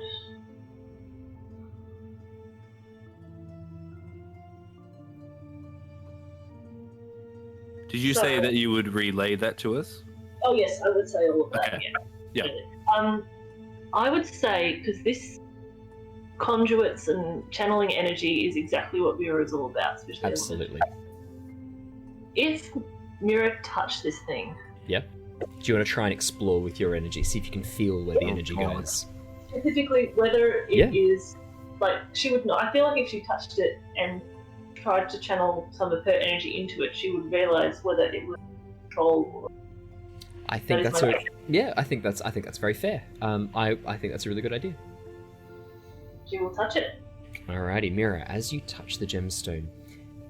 Did you say that you would relay that to us? Oh yes, I would say all of that. Okay. Yeah. Yeah. I would say, because this conduits and channeling energy is exactly what Mira is all about. Especially Absolutely. If Mira touched this thing. Yep. Do you want to try and explore with your energy, see if you can feel where the energy goes? Specifically, whether it is like she would know. I feel like if she touched it and tried to channel some of her energy into it, she would realize whether it was control or. I think that's I think that's very fair. I think that's a really good idea. She will touch it. Alrighty, Mira, as you touch the gemstone,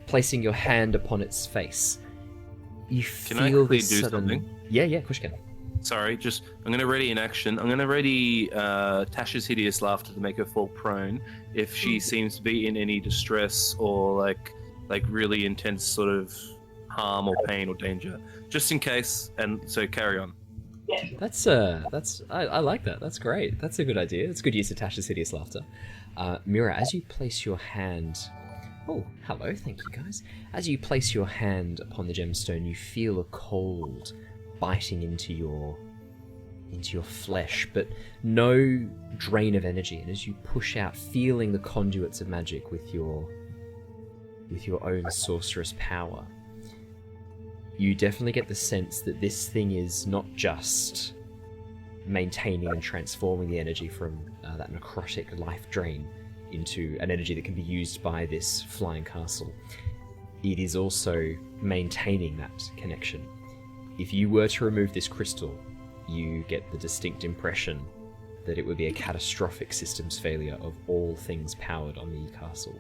placing your hand upon its face, you feel this sudden... something? Yeah, of course you can. Sorry, I'm going to ready in action. I'm going to ready Tasha's hideous laughter to make her fall prone if she seems to be in any distress or like really intense sort of harm or pain or danger, just in case. And so carry on. Yeah. I like that. That's great. That's a good idea. It's good use of Tasha's hideous laughter. Mira, as you place your hand... Oh, hello, thank you guys. As you place your hand upon the gemstone, you feel a cold biting into your flesh, but no drain of energy. And as you push out, feeling the conduits of magic with your own sorceress power, you definitely get the sense that this thing is not just maintaining and transforming the energy from that necrotic life drain into an energy that can be used by this flying castle. It is also maintaining that connection. If you were to remove this crystal, you get the distinct impression that it would be a catastrophic systems failure of all things powered on the castle,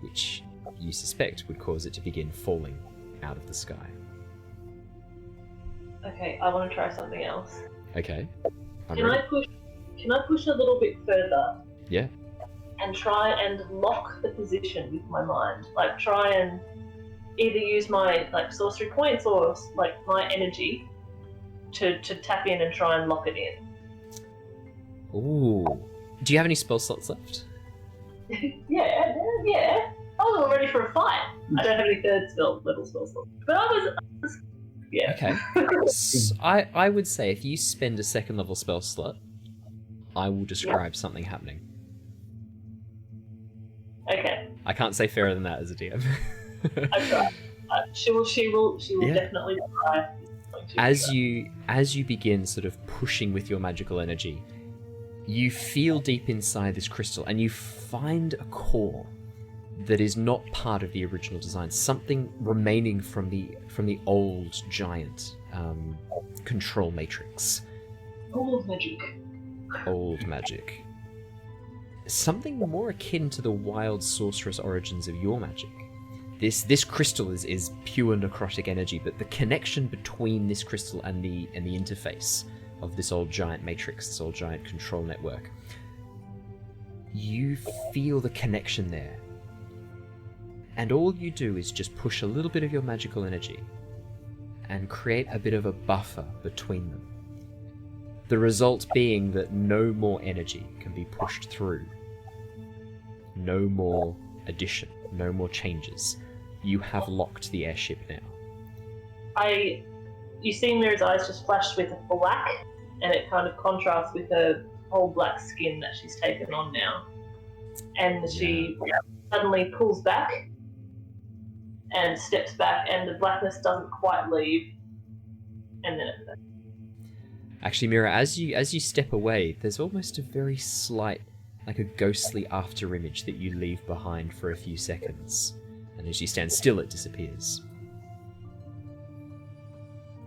which you suspect would cause it to begin falling out of the sky. Okay, I want to try something else. Okay. Can I push a little bit further? Yeah. And try and lock the position with my mind. Like, try and either use my sorcery points or my energy to tap in and try and lock it in. Ooh. Do you have any spell slots left? Yeah. I was ready for a fight. I don't have any third level spell slots. But I was yeah. Okay. So I would say if you spend a second level spell slot, I will describe something happening. Okay. I can't say fairer than that as a DM. I try. She will definitely try. As you begin sort of pushing with your magical energy, you feel deep inside this crystal and you find a core that is not part of the original design. Something remaining from the old giant control matrix. Old magic. Something more akin to the wild sorceress origins of your magic. This crystal is pure necrotic energy, but the connection between this crystal and the interface of this old giant matrix, this old giant control network, you feel the connection there. And all you do is just push a little bit of your magical energy and create a bit of a buffer between them. The result being that no more energy can be pushed through. No more addition, no more changes. You have locked the airship now. I you see Mira's eyes just flash with black, and it kind of contrasts with her whole black skin that she's taken on now. And she suddenly pulls back and steps back, and the blackness doesn't quite leave. And then it... Actually, Mira, as you step away, there's almost a very slight, like a ghostly after image that you leave behind for a few seconds. And as you stand still, it disappears.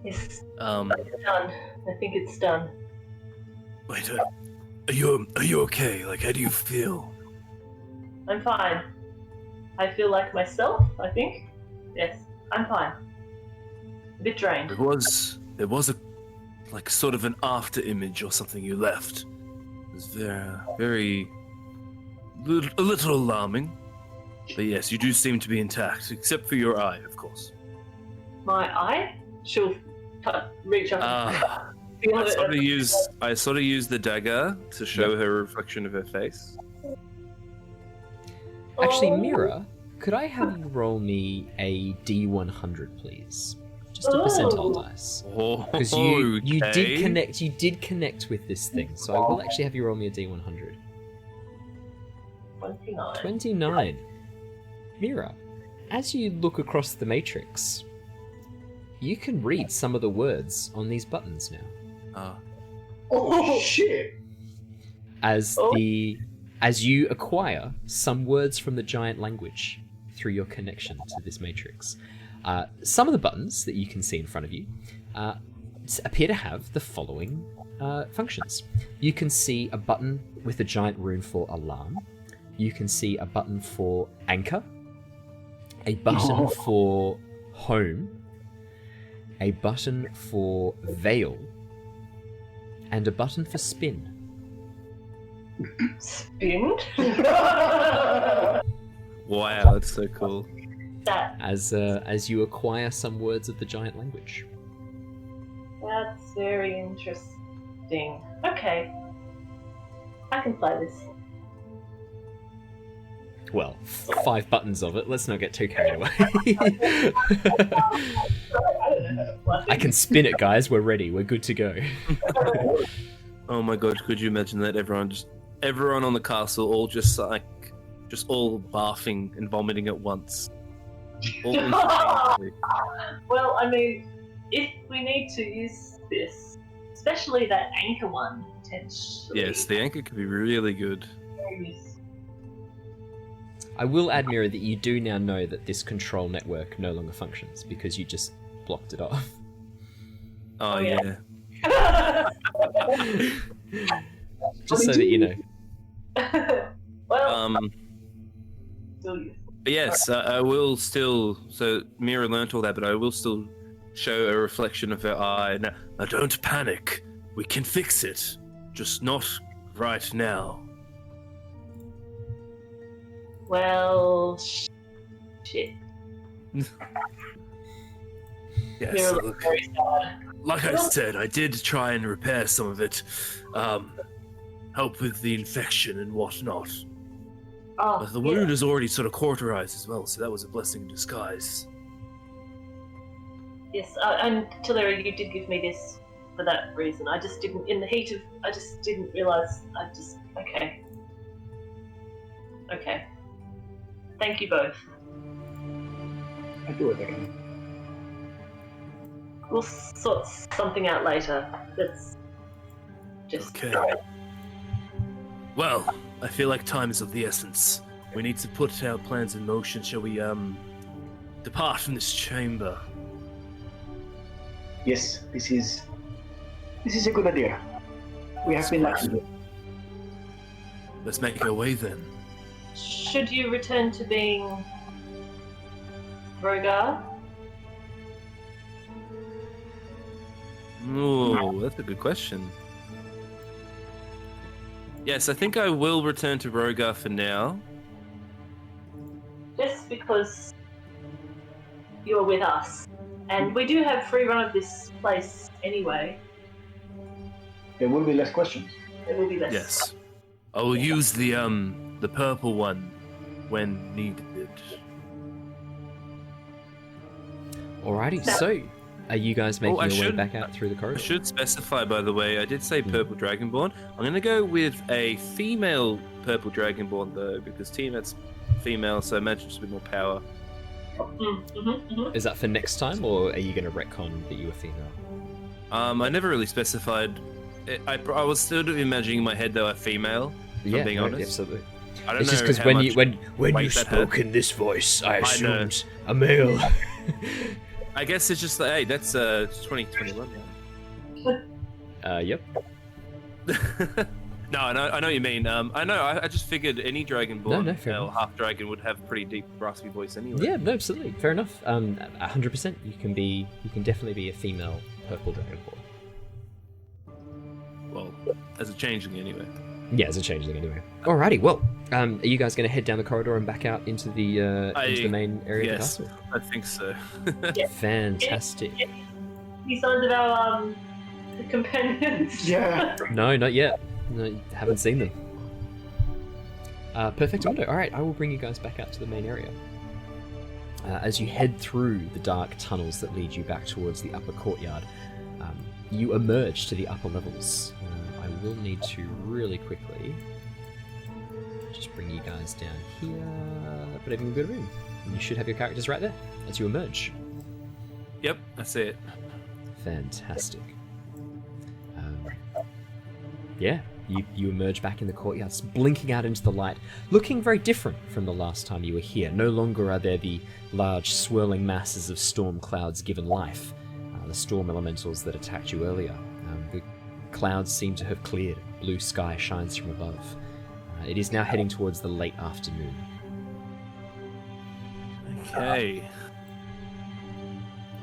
Yes, it's done. I think it's done. Wait, are you okay? Like, how do you feel? I'm fine. I feel like myself, I think. Yes, I'm fine. A bit drained. There was a, like, sort of an after image or something you left. It was very, a little alarming. But yes, you do seem to be intact, except for your eye, of course. My eye? She'll reach up and feel I it. sort of used the dagger to show her a reflection of her face. Actually, Mira, could I have you roll me a D100, please? Just a percentile dice. Because you did connect with this thing, so I will actually have you roll me a D100. 29. 29. Mira, as you look across the matrix, you can read some of the words on these buttons now. Oh shit! As you acquire some words from the giant language through your connection to this matrix, some of the buttons that you can see in front of you appear to have the following functions. You can see a button with a giant rune for alarm. You can see a button for anchor, a button for home, a button for veil, and a button for spin. Spin? Wow, that's so cool. As you acquire some words of the giant language. That's very interesting. Okay. I can play this. Well, 5 buttons of it. Let's not get too carried away. I can spin it, guys. We're ready. We're good to go. Oh my god, could you imagine that? Everyone on the castle all just all barfing and vomiting at once. All instantaneously. Well, I mean, if we need to use this, especially that anchor one, potentially. Yes, the anchor could be really good. I will add, Mira, that you do now know that this control network no longer functions because you just blocked it off. Oh yeah. Just so that you know. Well, still use. But yes, I will still. So Mira learnt all that, but I will still show a reflection of her eye. Now, don't panic. We can fix it, just not right now. Well, shit. Yes, Mira look, looks very sad. like I said, I did try and repair some of it, help with the infection and whatnot. Oh, But the wound is already sort of cauterized as well, so that was a blessing in disguise. Yes, and Talari, you did give me this for that reason. I just didn't, in the heat of, I just didn't realise, okay. Okay. Thank you both. I do it again. We'll sort something out later. That's just... Okay. Well, I feel like time is of the essence. We need to put our plans in motion. Shall we, depart from this chamber? Yes, this is a good idea. We have been lucky. Let's make our way then. Should you return to being Rogar? Oh, that's a good question. Yes, I think I will return to Rogar for now. Just because you're with us. And we do have free run of this place anyway. There will be less questions. There will be less. Yes. I will use the purple one when needed. Alrighty, so Are you guys making your way back out through the I corridor? should specify, by the way, I did say purple dragonborn. I'm going to go with a female purple dragonborn, though, because Tiamat's female, so I imagine she's a bit more power. Is that for next time, or are you going to retcon that you were female? I never really specified. I was still imagining in my head, though, a female, if I'm being honest. Absolutely. I don't It's know just because how when much you that spoke had. in this voice, I know. assumed a male. I guess it's just like, hey, that's 2021 now. Yep. No, I know what you mean. I know. I just figured any dragonborn No, fair or enough. half dragon would have a pretty deep, raspy voice anyway. Yeah, no, absolutely, fair enough. 100%. You can definitely be a female purple dragonborn. Well, as a changeling anyway. Yeah, as a changeling anyway. Alrighty, well, are you guys going to head down the corridor and back out into the main area Yes, of the castle? I think so. Fantastic. Any signs of our companions? Yeah. No, not yet. No, haven't seen them. Perfecto. Alright, I will bring you guys back out to the main area. As you head through the dark tunnels that lead you back towards the upper courtyard, you emerge to the upper levels. I will need to really quickly just bring you guys down here, but everything will be room. And you should have your characters right there as you emerge. Yep, I see it. Fantastic. Yeah, you emerge back in the courtyard, blinking out into the light, looking very different from the last time you were here. No longer are there the large swirling masses of storm clouds given life, the storm elementals that attacked you earlier. The clouds seem to have cleared. Blue sky shines from above. It is now heading towards the late afternoon. Okay.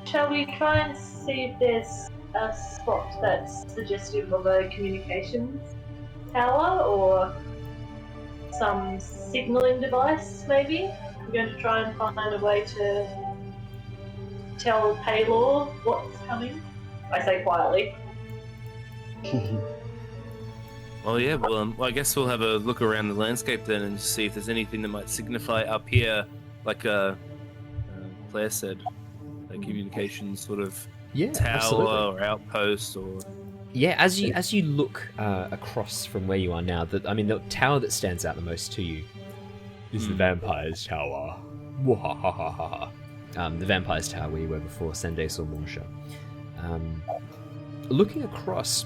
Shall we try and see if there's a spot that's suggestive of a communications tower or some signaling device, maybe? We're going to try and find a way to tell Paylor what's coming. I say quietly. Well, yeah. Well, I guess we'll have a look around the landscape then and see if there's anything that might signify up here, like Claire said, a communications sort of tower absolutely. or outpost or. Yeah, as you look across from where you are now, the tower that stands out the most to you is the Vampire's Tower. The Vampire's Tower where you were before Sendes or Morsha. Looking across,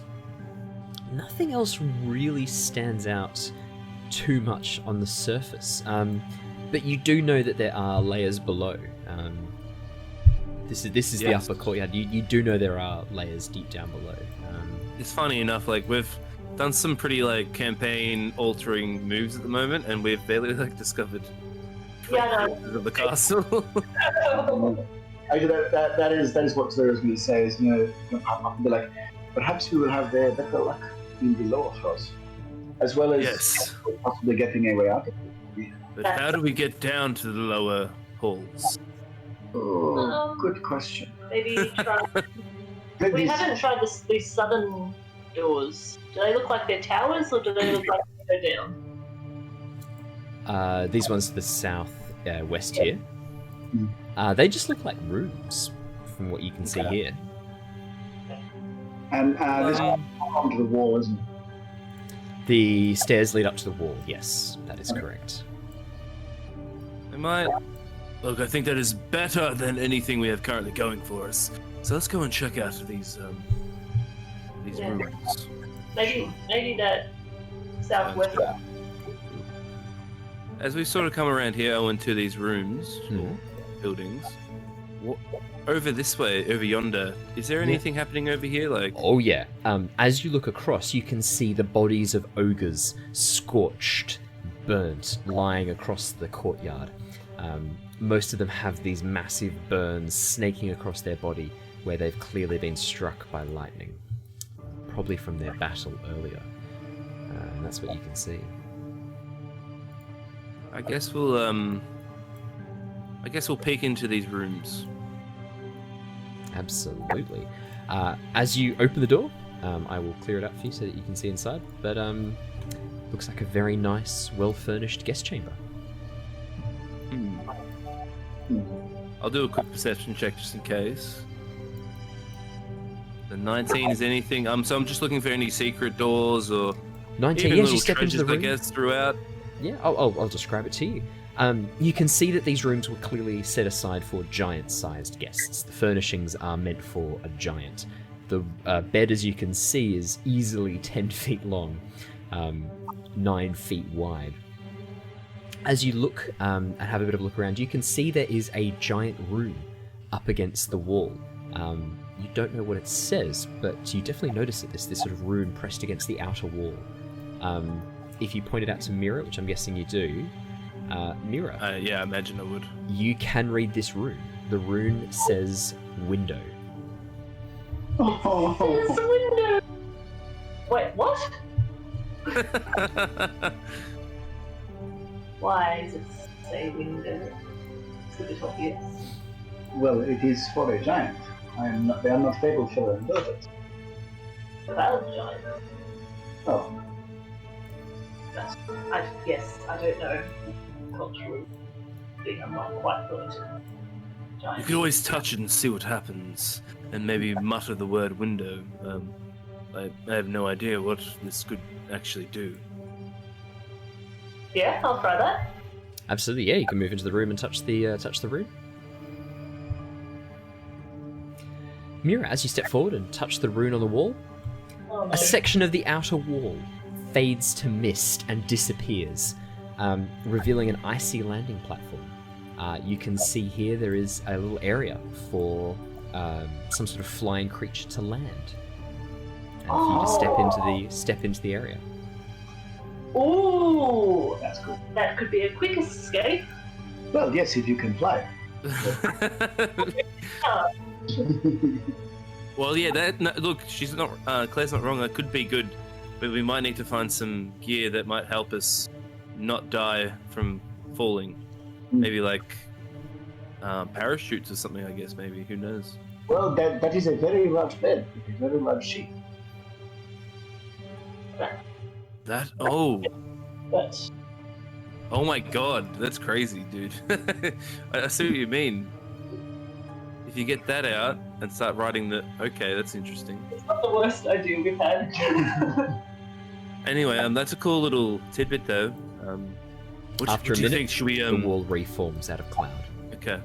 nothing else really stands out too much on the surface, but you do know that there are layers below. This is the upper courtyard. You do know there are layers deep down below. It's funny enough, like we've done some pretty like campaign-altering moves at the moment, and we've barely like discovered of the castle. Actually, that is what Rezmir says. Be like, perhaps we will have better luck in the lower floors, as well as possibly getting a way out of it. But how do we get down to the lower halls? Oh, good question. Maybe try. We haven't tried these southern doors. Do they look like they're towers, or do they look like they go down? These ones to the south west here. They just look like rooms from what you can see here. And this is onto the wall, isn't it? The stairs lead up to the wall. Yes, that is correct. Look, I think that is better than anything we have currently going for us. So let's go and check out these rooms. Maybe that southwest. As we sort of come around here, Owen, to these rooms, or buildings, over this way, over yonder, is there anything happening over here? Like, oh yeah. As you look across, you can see the bodies of ogres, scorched, burnt, lying across the courtyard. Most of them have these massive burns snaking across their body, where they've clearly been struck by lightning, probably from their battle earlier. And that's what you can see. I guess we'll peek into these rooms. Absolutely. As you open the door, I will clear it up for you so that you can see inside. But looks like a very nice, well-furnished guest chamber. I'll do a quick perception check just in case. The 19 is anything. So I'm just looking for any secret doors or 19, even yes, little you step into treasures, the room. I guess, throughout. Yeah, I'll describe it to you. You can see that these rooms were clearly set aside for giant-sized guests. The furnishings are meant for a giant. The bed, as you can see, is easily 10 feet long, 9 feet wide. As you look and have a bit of a look around, you can see there is a giant rune up against the wall. You don't know what it says, but you definitely notice that there's this sort of rune pressed against the outer wall. If you point it out to Mira, which I'm guessing you do, Mira. Yeah, I imagine I would. You can read this rune. The rune says window. There's a window. Wait, what? Why does it say window? It's a bit obvious. Well, it is for a giant. They are not able for daughters. About giant. Oh, Yes, I don't know. Cultural thing, I'm not quite fluent in You giant. could always touch it and see what happens, and maybe mutter the word window. I have no idea what this could actually do. Yeah, I'll try that. Absolutely, yeah. You can move into the room and touch the rune. Mira, as you step forward and touch the rune on the wall, Oh, no. a section of the outer wall fades to mist and disappears, revealing an icy landing platform. You can see here there is a little area for some sort of flying creature to land, and for you to step into the area. Ooh, that's good. that could be a quick escape. Well, yes, if you can fly. Well, yeah. Look, she's not. Claire's not wrong. That could be good, but we might need to find some gear that might help us not die from falling. Maybe like parachutes or something. I guess maybe. Who knows? Well, that is a very large bed, a very large sheet. That. Oh. But Oh my god, that's crazy, dude. I see what you mean. If you get that out and start writing the... Okay, that's interesting. it's not the worst idea we've had. Anyway, that's a cool little tidbit, though. What After do a you minute, think? Should we... the wall reforms out of cloud. Okay.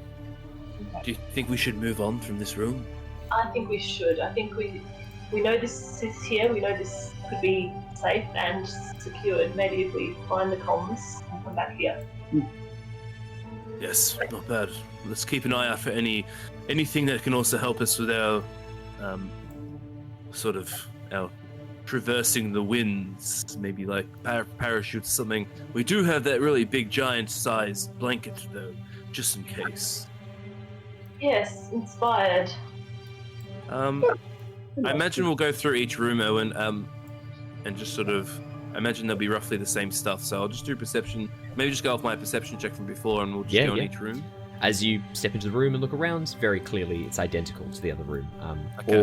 Do you think we should move on from this room? I think we should. I think we know this is here. We know this could be safe and secured. Maybe if we find the comms and come back here. Yes, not bad. Let's keep an eye out for anything that can also help us with our sort of our traversing the winds. Maybe like parachutes or something. We do have that really big giant-sized blanket though, just in case. Yes, inspired. I imagine we'll go through each room, Owen, and just sort of... I imagine they'll be roughly the same stuff, so I'll just do perception. Maybe just go off my perception check from before, and we'll just go in each room. As you step into the room and look around, very clearly it's identical to the other room. Okay.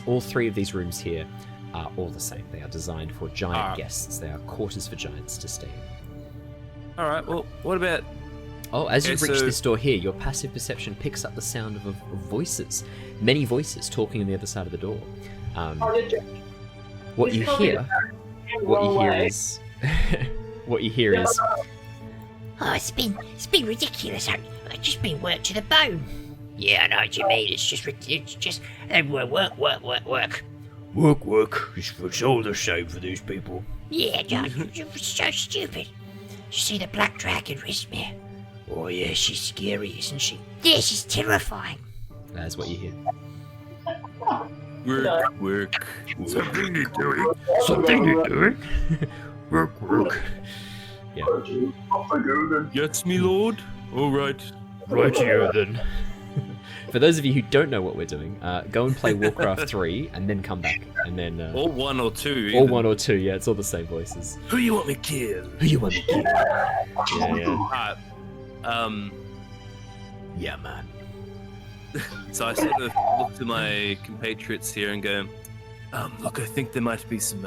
All three of these rooms here are all the same. They are designed for giant guests. They are quarters for giants to stay in. All right. Well, what about? Oh, as you Okay, reach so- this door here, your passive perception picks up the sound of voices. Many voices talking on the other side of the door. What you hear is... what you hear is... Oh, it's been ridiculous. I've just been worked to the bone. Yeah, I know what you mean. It's just work. Work. It's all the same for these people. Yeah, it's so stupid. You see the black dragon, Rezmir? Oh yeah, she's scary, isn't she? Yeah, she's terrifying. That's what you hear. Work. Something you're doing. Work. Yeah. Yes, me lord. All right. Right here then. For those of you who don't know what we're doing, go and play Warcraft 3 and then come back. And then... Or one or two. or even. one or two, yeah, it's all the same voices. Who you want me to kill? Who you want to kill? Yeah. Yeah, man. So I sort of look to my compatriots here and go, look, I think there might be some,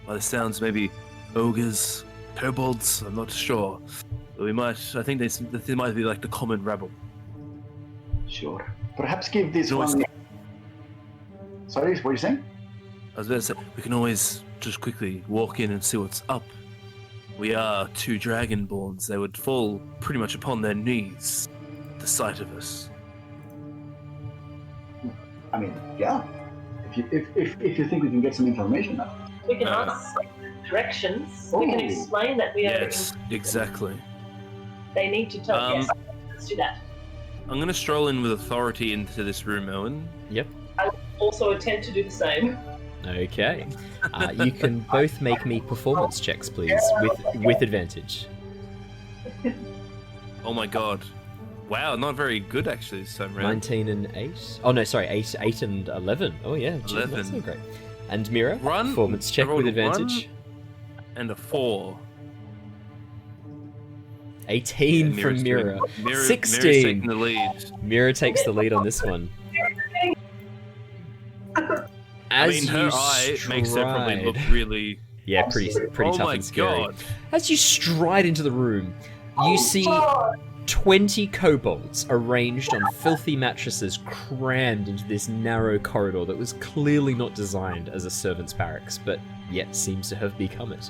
by the sounds, maybe ogres, kobolds, I'm not sure. But I think there might be like the common rabble. Sure. Perhaps give this No, one Sorry, what are you saying? I was about to say, we can always just quickly walk in and see what's up. We are 2 Dragonborns. They would fall pretty much upon their knees at the sight of us. I mean, yeah. If you think we can get some information out. We can ask directions. We can explain that we are. Yes, exactly. They need to tell. Yes, let's do that. I'm going to stroll in with authority into this room, Owen. Yep. I will also attempt to do the same. Okay. You can both make me performance checks, please, with advantage. Oh my god. Wow, not very good actually this time around. 19 and 8. Oh no, sorry, 8 and 11. Oh yeah, gee, 11. That's so great. And Mira, Run. performance check I rolled with a advantage. 1 and a 4. 18 from Mira. 16. Mira's taking the lead. Mira takes the lead on this one. As her eye makes her probably look really... Yeah, pretty oh tough my and scary. god. As you stride into the room, you see 20 kobolds arranged on filthy mattresses crammed into this narrow corridor that was clearly not designed as a servant's barracks, but yet seems to have become it.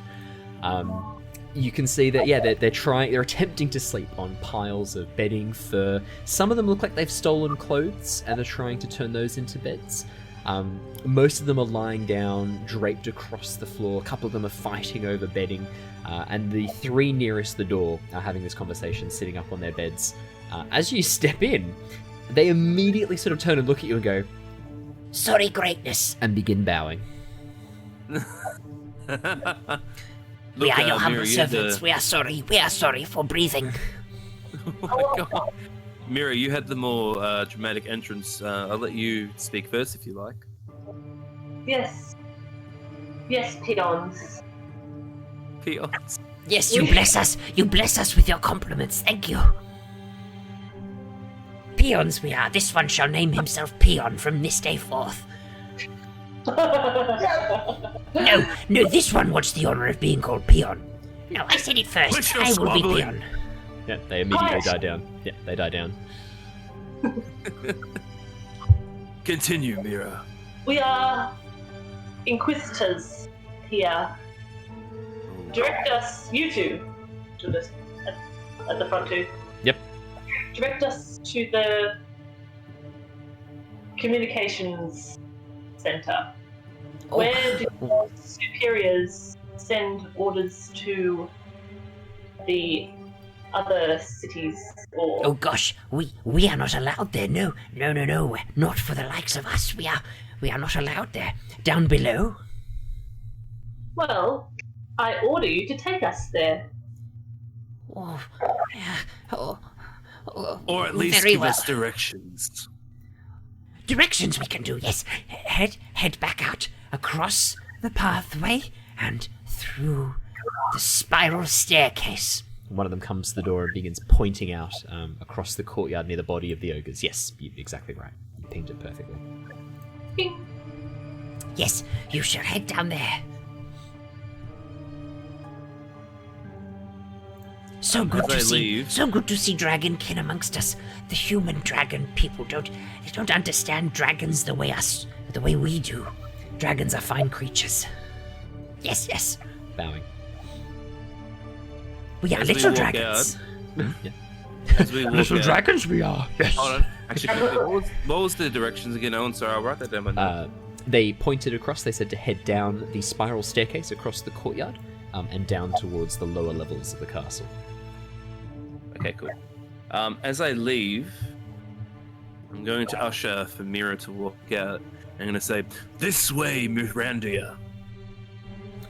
You can see that, yeah, they're attempting to sleep on piles of bedding, fur. Some of them look like they've stolen clothes and are trying to turn those into beds. Most of them are lying down, draped across the floor. A couple of them are fighting over bedding. And the 3 nearest the door are having this conversation, sitting up on their beds. As you step in, they immediately sort of turn and look at you and go, "Sorry, greatness." and begin bowing. We are your humble Mira, servants. We are sorry for breathing. Oh my god. Mira, you had the more dramatic entrance. I'll let you speak first if you like. Yes. Yes, peons. Peons. Yes, you bless us. You bless us with your compliments. Thank you. Peons we are. This one shall name himself Peon from this day forth. No, this one wants the honor of being called Peon. No, I said it first. I will be Peon. Yeah, they immediately die down. Yeah, they die down. Continue, Mira. We are inquisitors here. Direct us, you two, to this at the front two. Yep. Direct us to the communications center. Where do your superiors send orders to the other cities? Or Oh gosh, we are not allowed there. No, not for the likes of us. We are not allowed there. Down below. well, I order you to take us there. Oh, Or at least very give well. us directions. Directions we can do. Yes, head back out across the pathway and through the spiral staircase. One of them comes to the door and begins pointing out across the courtyard near the body of the ogres. Yes, you're exactly right. You pinged it perfectly. Bing. Yes, you shall head down there. So good to I see. leave- So good to see dragonkin amongst us. The human dragon people don't understand dragons the way we do. Dragons are fine creatures. Yes. Bowing. We are As we little walk dragons. Yeah. As we walk out- dragons we are. Yes. Hold on. Actually, quickly, what was the directions again, Owen? Sorry, I'll write that down. They pointed across. They said to head down the spiral staircase across the courtyard and down towards the lower levels of the castle. Okay, cool. As I leave, I'm going to usher for Mira to walk out. I'm going to say, "This way, Mirandia."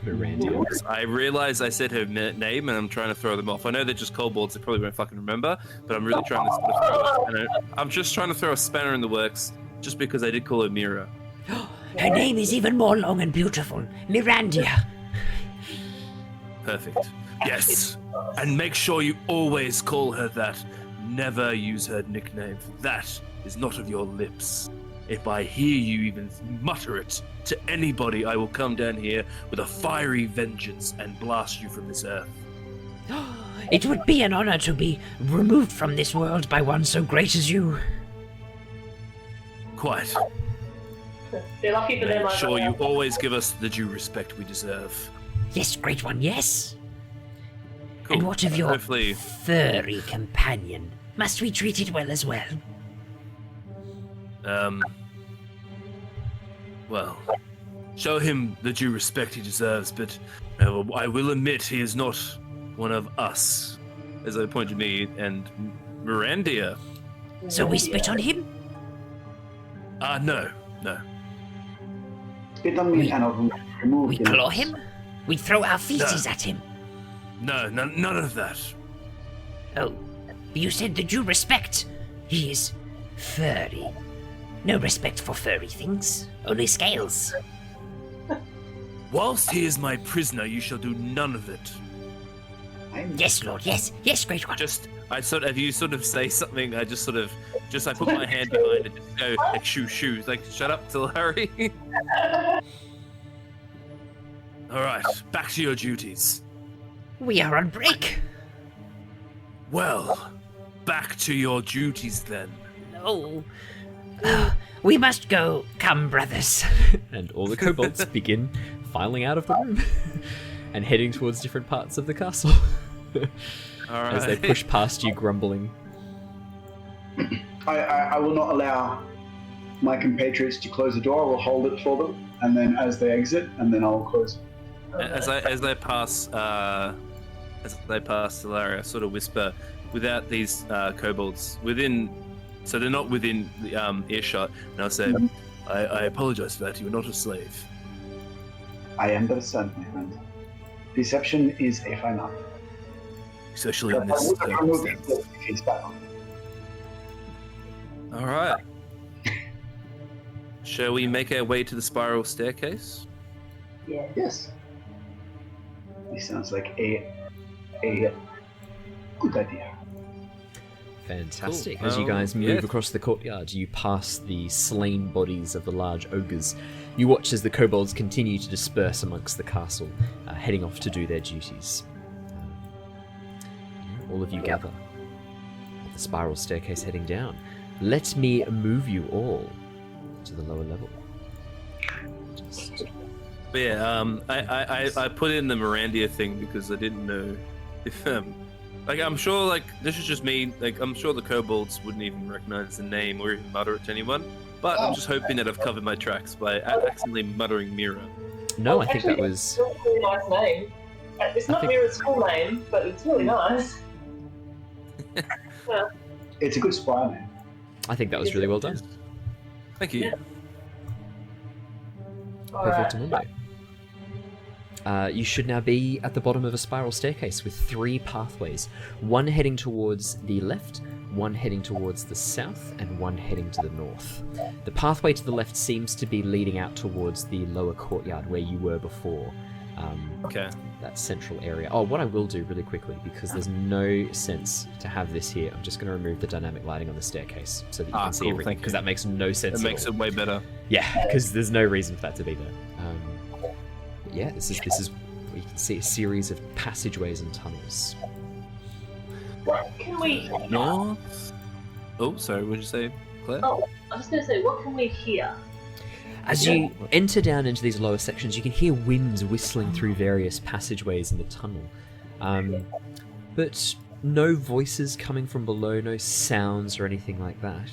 Miranda. I realize I said her name, and I'm trying to throw them off. I know they're just kobolds; they probably won't fucking remember. But I'm really trying to sort of throw. I'm just trying to throw a spanner in the works, just because I did call her Mira. Her name is even more long and beautiful. Mirandia. Perfect. Yes. And make sure you always call her that. Never use her nickname. That is not of your lips. If I hear you even mutter it to anybody, I will come down here with a fiery vengeance and blast you from this earth. It would be an honor to be removed from this world by one so great as you. Quite. They're lucky for them. Make sure you always give us the due respect we deserve. Yes, great one, yes. Cool. And what of your Hopefully, furry companion? Must we treat it well as well? well, show him the due respect he deserves, but I will admit he is not one of us. As I point to me and Mirandia. So we spit on him? No. Spit on me and I'll remove We him. claw him? We throw our feces at him? No, none of that. Oh, you said the due respect. He is furry. No respect for furry things, only scales. Whilst he is my prisoner, you shall do none of it. Yes, Lord, yes, great one. If you sort of say something, I put my hand behind it and just go, like, shoo, like, shut up, Talari. Alright, back to your duties. We are on break. Well, back to your duties then. No. We must go. Come, brothers. And all the kobolds begin filing out of the room and heading towards different parts of the castle. Alright. As they push past you, grumbling. I will not allow my compatriots to close the door. I will hold it for them, and then as they exit, and then I'll close. As they pass Talari, I sort of whisper, without these kobolds so they're not within the earshot, and I'll say, I apologize for that. You are not a slave. I understand, my friend. Deception is a fine art. Especially in this circumstance. All right. Shall we make our way to the spiral staircase? Yeah. Yes. This sounds like a good idea. Fantastic. Cool. As you guys move yes. across the courtyard, you pass the slain bodies of the large ogres. You watch as the kobolds continue to disperse amongst the castle, heading off to do their duties. All of you gather at the spiral staircase heading down. Let me move you all to the lower level. But yeah, I put in the Mirandia thing because I didn't know if I'm sure, like, this is just me, like, I'm sure the kobolds wouldn't even recognize the name or even mutter it to anyone, but I'm just hoping that I've covered my tracks by accidentally muttering Mira. No, I think that was... It's a really nice name. It's not Mira's full name, but it's really nice. Yeah. It's a good spy name. I think that was really well done. Thank you. Perfect Monday. You should now be at the bottom of a spiral staircase with 3 pathways. One heading towards the left, one heading towards the south, and one heading to the north. The pathway to the left seems to be leading out towards the lower courtyard where you were before. Okay. That central area. Oh, what I will do really quickly, because there's no sense to have this here, I'm just going to remove the dynamic lighting on the staircase so that you can see Cool, everything, because that makes no sense That at makes all. it way better. Yeah, because there's no reason for that to be there. Yeah, this is where you can see a series of passageways and tunnels. What can we... North? Oh, sorry, what did you say, Claire? Oh, I was going to say, what can we hear? As you enter down into these lower sections, you can hear winds whistling through various passageways in the tunnel. But no voices coming from below, no sounds or anything like that.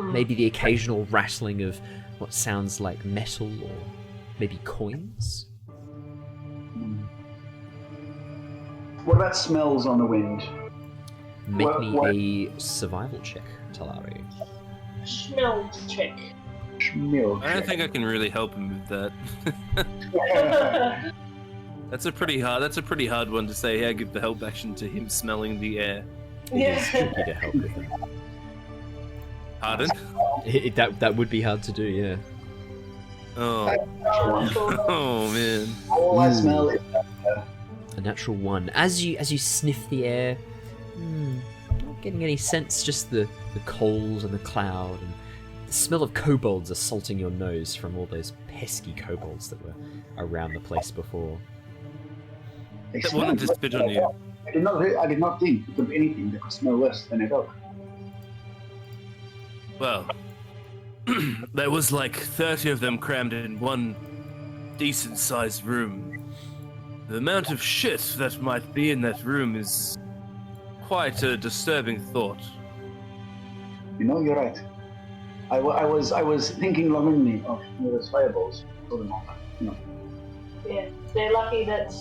Maybe the occasional rattling of what sounds like metal or maybe coins. What about smells on the wind? Make What- me a survival check, Talari. Smell check. Smell. I don't think I can really help him with that. That's a pretty hard one to say. Yeah, give the help action to him smelling the air. It is Yeah. tricky to help with that. Pardon? That would be hard to do, yeah. Oh, oh man. All I smell is A natural 1. As you sniff the air, not getting any sense, just the cold and the cloud, and the smell of kobolds assaulting your nose from all those pesky kobolds that were around the place before. they I smell wanted to spit on you. I did not think of anything that could smell worse than a dog. Well, there was like 30 of them crammed in one decent-sized room. The amount of shit that might be in that room is quite a disturbing thought. You know, you're right. I was thinking longingly of Mira's fireballs. No. Yeah, they're lucky that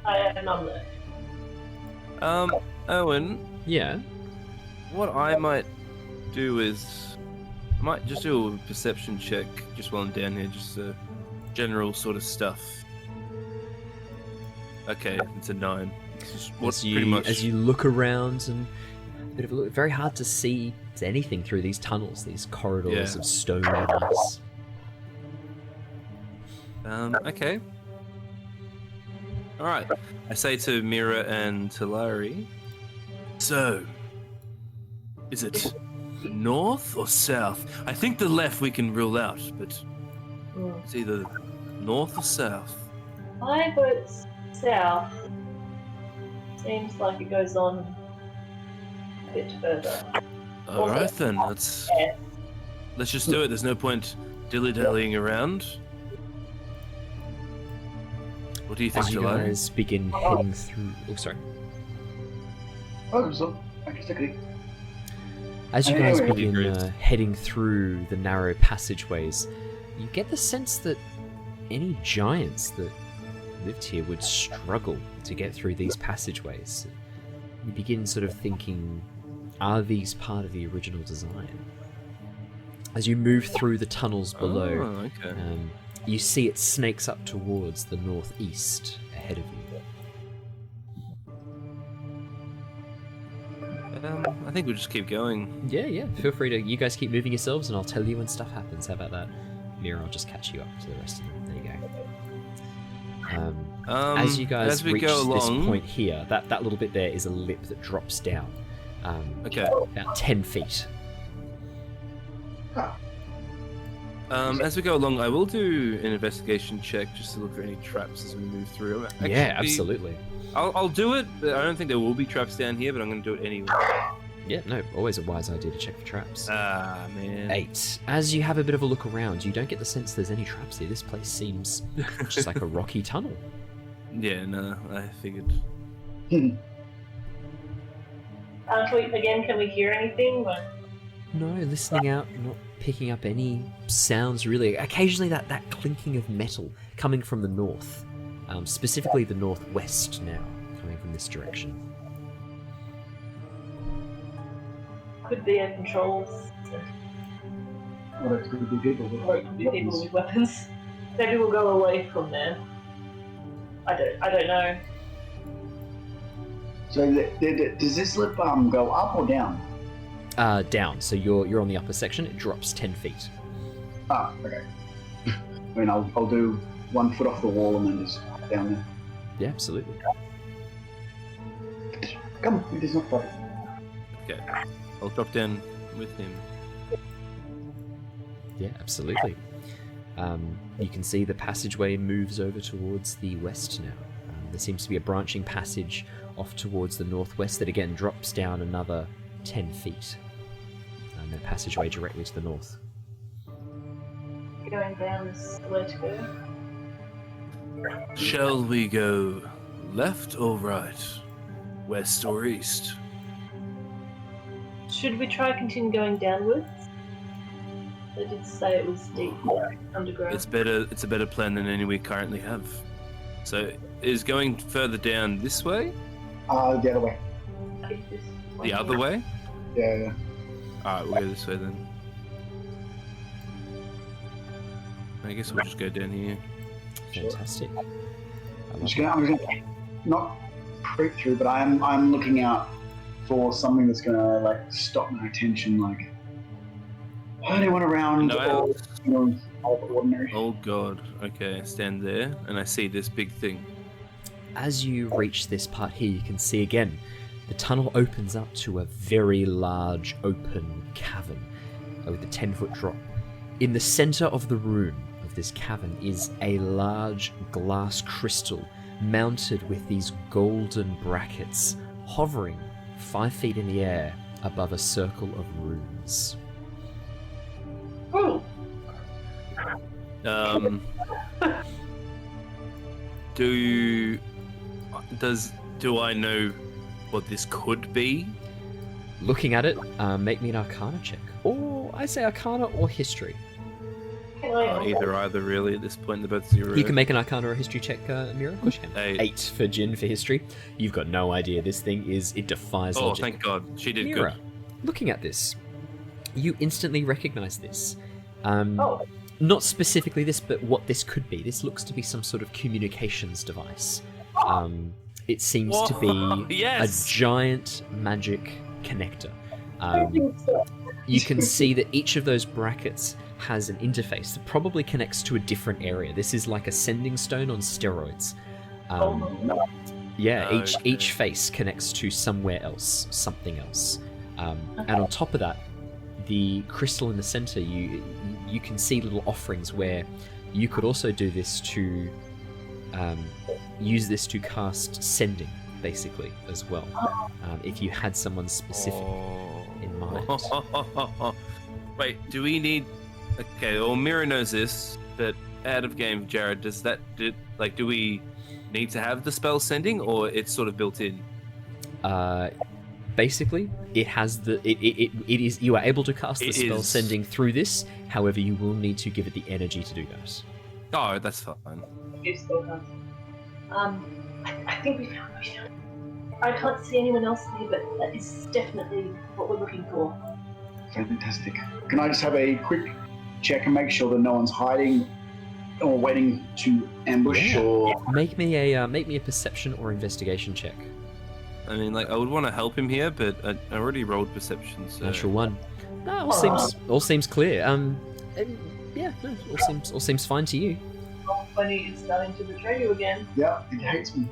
I have none left. Owen, Yeah. what I might do is... I might just do a perception check just while I'm down here, just general sort of stuff. Okay, it's a 9. What's pretty much... As you look around and a bit of a look, very hard to see anything through these tunnels, these corridors of stone and ice. Okay. Alright. I say to Mira and Talari, so, is it north or south? I think the left we can rule out, but it's either north or south. I vote south. Seems like it goes on a bit further. Alright then, let's just do it. There's no point dilly-dallying around. What do you think, As you Talari? guys begin heading through... Oh, sorry. Oh, so I guess I agree. As you guys Anyway. begin heading through the narrow passageways, you get the sense that any giants that lived here would struggle to get through these passageways. You begin sort of thinking, are these part of the original design? As you move through the tunnels below, Oh, okay. you see it snakes up towards the northeast ahead of you. I think we'll just keep going. Yeah. Feel free to... You guys keep moving yourselves and I'll tell you when stuff happens. How about that? Mira, I'll just catch you up to the rest of them. There you go. As you guys as we reach go this along, point here, that little bit there is a lip that drops down. Okay. About 10 feet. As we go along, I will do an investigation check just to look for any traps as we move through. Actually, Yeah, absolutely. I'll do it, but I don't think there will be traps down here, but I'm going to do it anyway. Yeah, no, always a wise idea to check for traps. Ah, man. 8. As you have a bit of a look around, you don't get the sense there's any traps here. This place seems just like a rocky tunnel. Yeah, no, I figured. Can we hear anything? No, listening out, not picking up any sounds really. Occasionally that clinking of metal coming from the north, specifically the northwest now, coming from this direction. Could be a controls. Or it could be people with Or it could be people with weapons. Maybe we'll go away from there. I don't know. So does this lip go up or down? Down. So you're on the upper section. It drops 10 feet. Ah, okay. I mean, I'll do 1 foot off the wall and then just down there. Yeah, absolutely. Come, it is not far. Okay. I'll drop down with him. Yeah, absolutely. You can see the passageway moves over towards the west now. There seems to be a branching passage off towards the northwest that again drops down another 10 feet. And a passageway directly to the north. Going down is the way to go. Shall we go left or right? West or east? Should we try continue going downwards? They did say it was deep underground. It's a better plan than any we currently have. So, is going further down this way? The other way. The other way? Yeah. Alright, we'll go this way then. I guess we'll just go down here. Fantastic. I'm just gonna not creep through, but I'm looking out for something that's gonna like stop my attention, like anyone around No. or out of the ordinary. Oh god. Okay, I stand there and I see this big thing. As you reach this part here, you can see again the tunnel opens up to a very large open cavern with a 10-foot drop. In the center of the room of this cavern is a large glass crystal mounted with these golden brackets hovering 5 feet in the air above a circle of runes. Ooh, Do I know what this could be? Looking at it, make me an Arcana check. Or I say Arcana or History. Either really at this point. They're both 0. You can make an Arcana or History check, Mira. Of course you can. 8 for Jin for History. You've got no idea. This thing it defies logic. Oh, thank God. She did Mira, good. looking at this, you instantly recognize this. Not specifically this, but what this could be. This looks to be some sort of communications device. It seems to be a giant magic connector. You can see that each of those brackets has an interface that probably connects to a different area. This is like a sending stone on steroids. Each face connects to somewhere else, something else. And on top of that, the crystal in the center, you can see little offerings where you could also do this to use this to cast sending, basically, as well. If you had someone specific in mind. Wait, do we need... Okay, well, Mira knows this, but out of game, Jared, do we need to have the spell sending, or it's sort of built in? Basically, it has you are able to cast the spell sending through this. However, you will need to give it the energy to do that. Oh, that's fine. I think we found. I can't see anyone else here, but that is definitely what we're looking for. Fantastic. Can I just have a quick check and make sure that no one's hiding or waiting to ambush? Or make me a perception or investigation check. I mean, I would want to help him here, but I already rolled perception. So. Natural 1. No, all seems clear. All seems fine to you. Funny is starting to betray you again. Yeah, it hates me.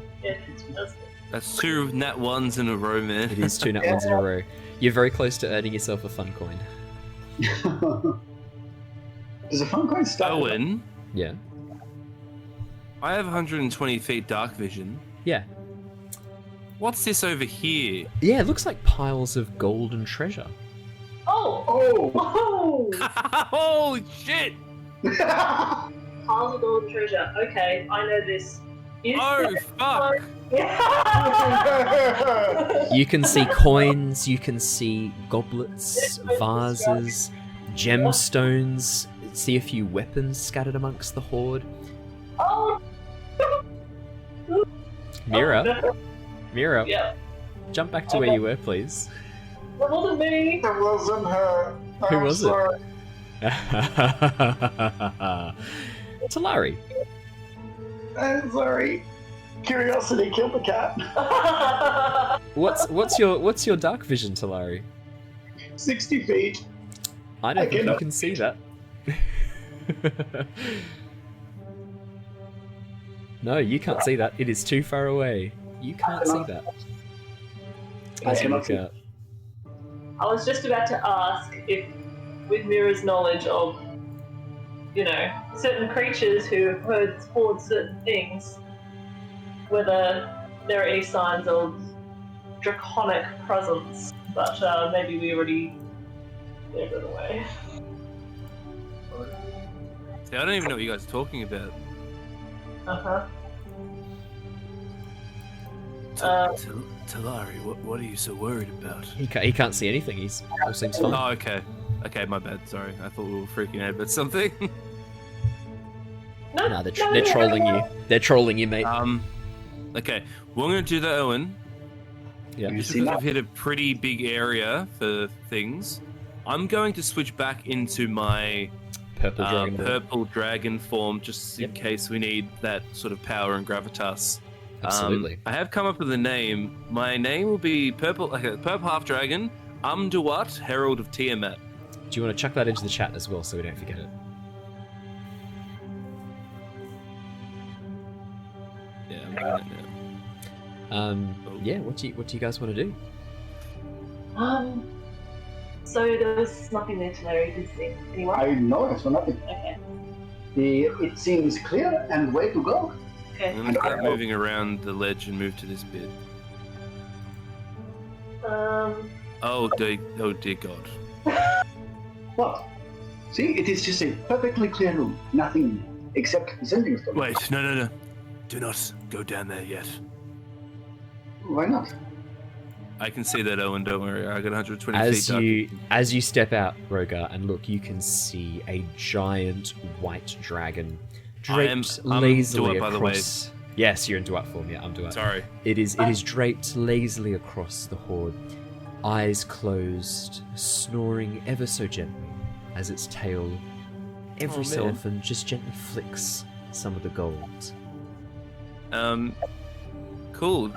That's 2 nat 1s in a row, man. It is 2 nat 1s in a row. You're very close to earning yourself a fun coin. Does a fun coin start? Owen? Yeah. I have 120 feet dark vision. Yeah. What's this over here? Yeah, it looks like piles of gold and treasure. Oh, Oh, shit! piles of gold and treasure. Okay, I know this. Fuck! You can see coins, you can see goblets, vases, gemstones, see a few weapons scattered amongst the hoard. Oh! Mira, Yeah. jump back to where you were, please. That wasn't me. That wasn't her. Who was it? Talari. I'm sorry. Curiosity killed the cat. What's your dark vision, Talari? 60 feet. I don't think you can see that. No, you can't see that. It is too far away. You can't see that. I cannot see. I was just about to ask if, with Mira's knowledge of, certain creatures who have heard certain things, whether there are any signs of draconic presence, but maybe we already gave it away. See, I don't even know what you guys are talking about. Uh-huh. Talari, what are you so worried about? He can't see anything. He's all seems fine. Oh, okay. Okay, my bad. Sorry. I thought we were freaking out about something. No, they're trolling you. They're trolling you, mate. Okay. We're going to do that, Owen. Yeah. Just because I've hit a pretty big area for things, I'm going to switch back into my purple dragon form, just in case we need that sort of power and gravitas. Absolutely. I have come up with a name. My name will be Purple Half Dragon, Umduat, Herald of Tiamat. Do you want to chuck that into the chat as well, so we don't forget it? Yeah, I'm doing it now. Yeah. What do you guys want to do? So there was nothing there to know, did see anyone? I know it's for nothing. Okay. It seems clear and way to go. Okay. I'm going to start moving around the ledge and move to this bit. Oh dear God. What? See, it is just a perfectly clear room. Nothing except the sending stone. Wait, no. Do not go down there yet. Why not? I can see that, Owen, don't worry. I got 120 feet. As you step out, Rogar, and look, you can see a giant white dragon draped lazily Duat, by the way. across... Yes, you're in Duat form, yeah, I'm Duat. Sorry. It is draped lazily across the Hoard, eyes closed, snoring ever so gently, as its tail every so often just gently flicks some of the gold. Cool.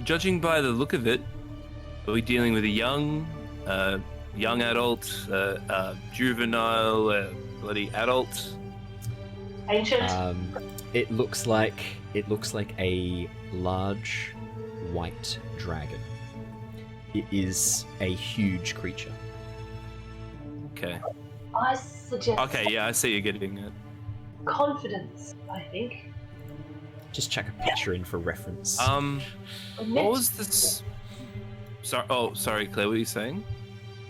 Judging by the look of it, are we dealing with a young adult, juvenile, bloody adult? Ancient. It looks like a large white dragon. It is a huge creature. Okay. I suggest. Okay, yeah, I see you're getting it. Confidence, I think. Just check a picture in for reference. What was this? Sorry, Claire, what were you saying?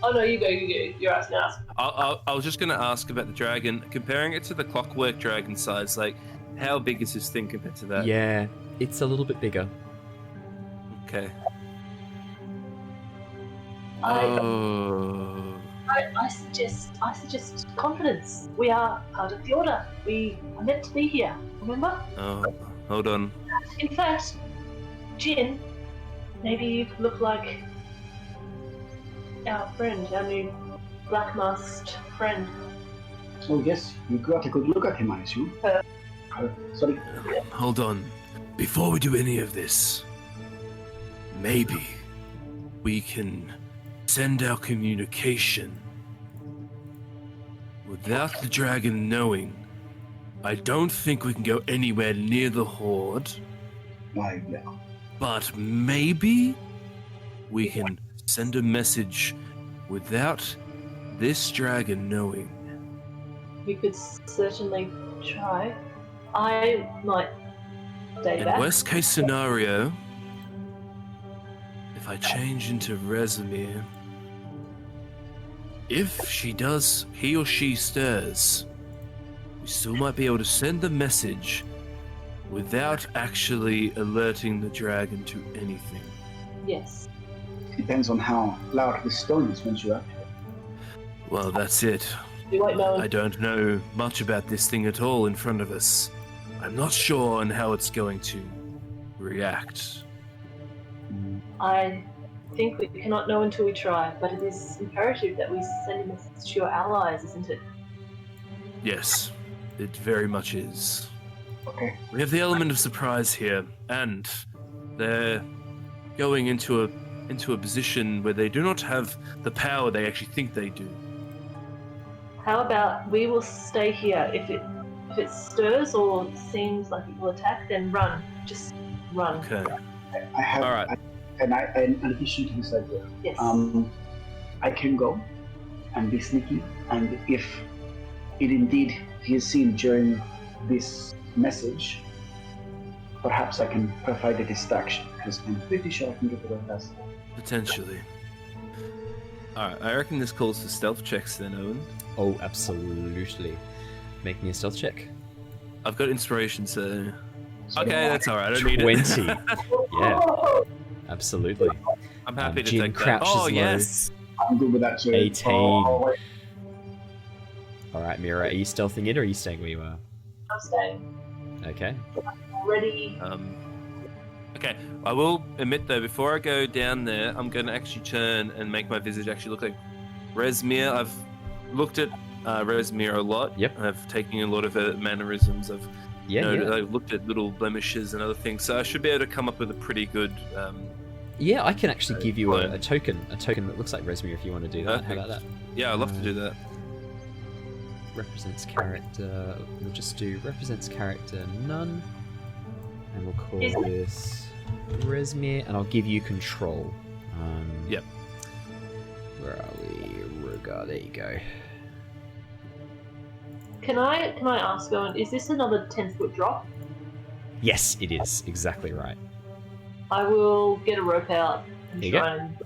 Oh no, you go. You're asking us. I was just gonna ask about the dragon, comparing it to the clockwork dragon size. Like, how big is this thing compared to that? Yeah, it's a little bit bigger. Okay. I suggest confidence. We are part of the order. We are meant to be here. Remember? Oh, hold on. In fact, Jin, maybe you could look like our friend, our new black masked friend. Oh yes, you got a good look at him, I assume. Sorry. Hold on. Before we do any of this, maybe we can send our communication without the dragon knowing. I don't think we can go anywhere near the Hoard. Why, yeah. But maybe we can send a message without this dragon knowing. We could certainly try. I might stay In back. worst case scenario, if I change into Rezmir, if he or she stirs, we still might be able to send the message without actually alerting the dragon to anything. Yes. Depends on how loud the stone is when you activate. Well, that's it. We won't know. I don't know much about this thing at all in front of us. I'm not sure on how it's going to react. I think we cannot know until we try, but it is imperative that we send a message to your allies, isn't it? Yes, it very much is. Okay. We have the element of surprise here, and they're going into a position where they do not have the power they actually think they do. How about we will stay here. If it stirs or seems like it will attack, then run. Just run. Okay. I have. All right. In addition to this idea, Yes. I can go and be sneaky, and if it indeed is seen during this message, perhaps I can provide a distraction, because I'm pretty sure I can get the right pass. Potentially. Alright, I reckon this calls for stealth checks then, Owen. Oh, absolutely. Make me a stealth check. I've got inspiration, so... Okay, that's alright, I don't need 20. it. Yeah, absolutely. I'm happy to Jin take that. crouches Oh, low. yes! I'm good with that too. 18. Oh, wait. Alright, Mira, are you stealthing it or are you staying where you are? I'm staying. Okay. Ready. Okay, I will admit though, before I go down there, I'm going to actually turn and make my visage actually look like Rezmir. I've looked at Rezmir a lot. Yep. I've taken a lot of her mannerisms. I've looked at little blemishes and other things, so I should be able to come up with a pretty good... Yeah, I can actually give you fine. a token that looks like Rezmir if you want to do that. Perfect. How about that? Yeah, I'd love to do that. Represents character. We'll just do represents character none. And we'll call this Rezmir, and I'll give you control. Yep. Where are we? Rogar, there you go. Can I ask, Owen, is this another 10-foot drop? Yes, it is. Exactly right. I will get a rope out and There you try and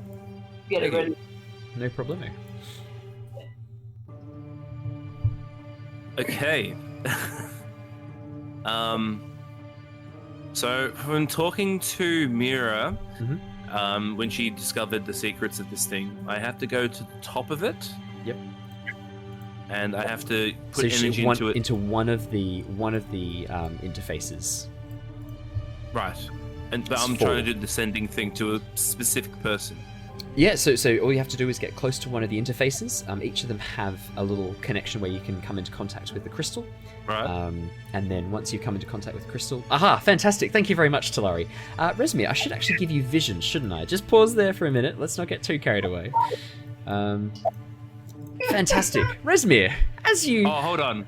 get it ready. No problemo. Okay. So when talking to Mira, when she discovered the secrets of this thing, I have to go to the top of it. Yep. And I have to put energy into it. Into one of the interfaces. Right. But I'm trying to do the sending thing to a specific person. Yeah, so all you have to do is get close to one of the interfaces. Each of them have a little connection where you can come into contact with the crystal. Right. And then once you come into contact with the crystal... Aha, fantastic. Thank you very much, Talari. Rezmir, I should actually give you vision, shouldn't I? Just pause there for a minute. Let's not get too carried away. Fantastic. Rezmir, as you... Oh, hold on.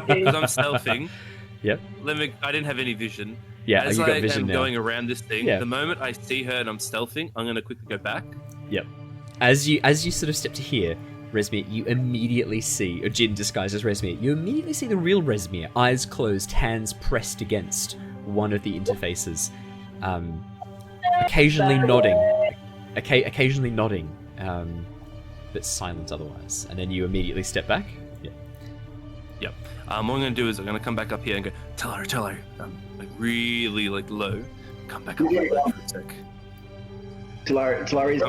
Because I'm stealthing. Yep. I didn't have any vision. Yeah, as you got vision am now. going around this thing, the moment I see her and I'm stealthing, I'm going to quickly go back. Yep. As you sort of step to here, Rezmir, you immediately see, or Jin disguised as Rezmir, you immediately see the real Rezmir, eyes closed, hands pressed against one of the interfaces, occasionally nodding, but silent otherwise. And then you immediately step back. Yep. What I'm going to do is I'm going to come back up here and go, Talari, really low. Come back up here for a sec. Talari's...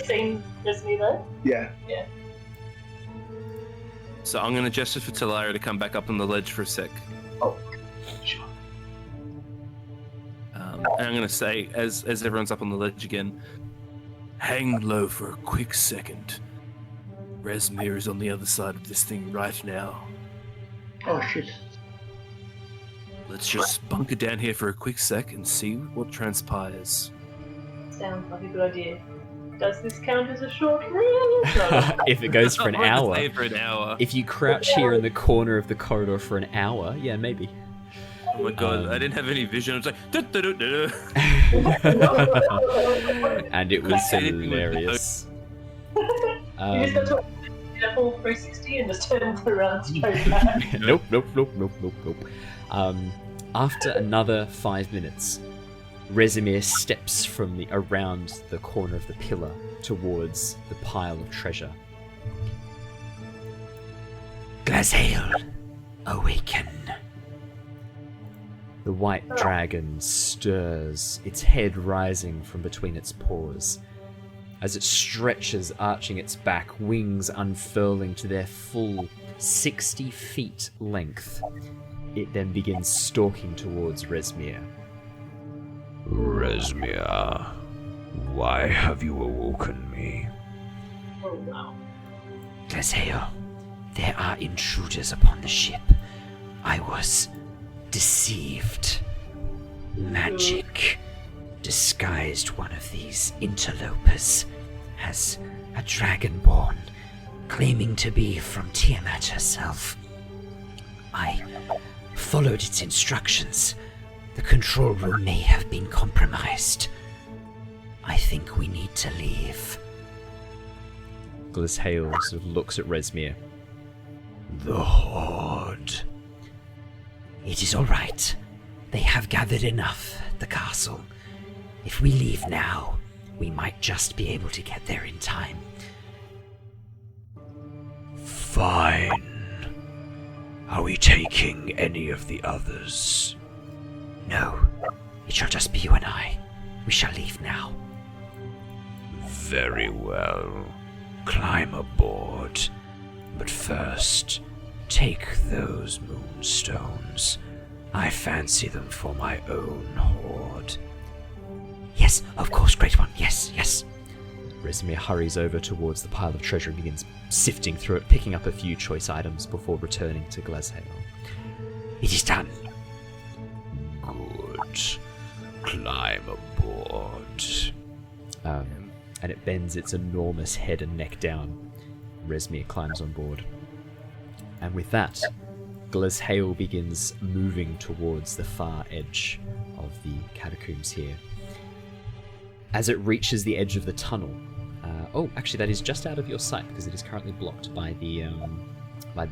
Seeing Rezmir though? Yeah. So I'm going to gesture for Talari to come back up on the ledge for a sec. Oh, sure. And I'm going to say, as everyone's up on the ledge again, hang low for a quick second. Rezmir is on the other side of this thing right now. Oh, shit. Let's just bunker down here for a quick sec and see what transpires. Sounds like a good idea. Does this count as a short range? No. If it goes for an hour. For an hour. If you crouch here in the corner of the corridor for an hour, yeah, maybe. Oh my god, I didn't have any vision. I was like, du-du-du-du-du. And it was hilarious. You just got to full 360 and just turn around straight back. Nope. After another 5 minutes, Rezmir steps from around the corner of the pillar towards the pile of treasure. Glazhael, awaken. The white dragon stirs, its head rising from between its paws. As it stretches, arching its back, wings unfurling to their full 60 feet length, it then begins stalking towards Rezmir. Rezmir, why have you awoken me? Oh no. Glazhael, there are intruders upon the ship. I was deceived. Magic disguised one of these interlopers as a Dragonborn, claiming to be from Tiamat herself. I followed its instructions. The control room may have been compromised. I think we need to leave. Glazhael sort of looks at Rezmir. The Hoard. It is all right. They have gathered enough at the castle. If we leave now, we might just be able to get there in time. Fine. Are we taking any of the others? No, it shall just be you and I. We shall leave now. Very well. Climb aboard. But first, take those moonstones. I fancy them for my own hoard. Yes, of course, Great One. Yes. Rezmir hurries over towards the pile of treasure and begins sifting through it, picking up a few choice items before returning to Glazhael. It is done. Good. Climb aboard. And it bends its enormous head and neck down. Rezmir climbs on board. And with that, Glazhael begins moving towards the far edge of the catacombs here. As it reaches the edge of the tunnel, actually that is just out of your sight because it is currently blocked by the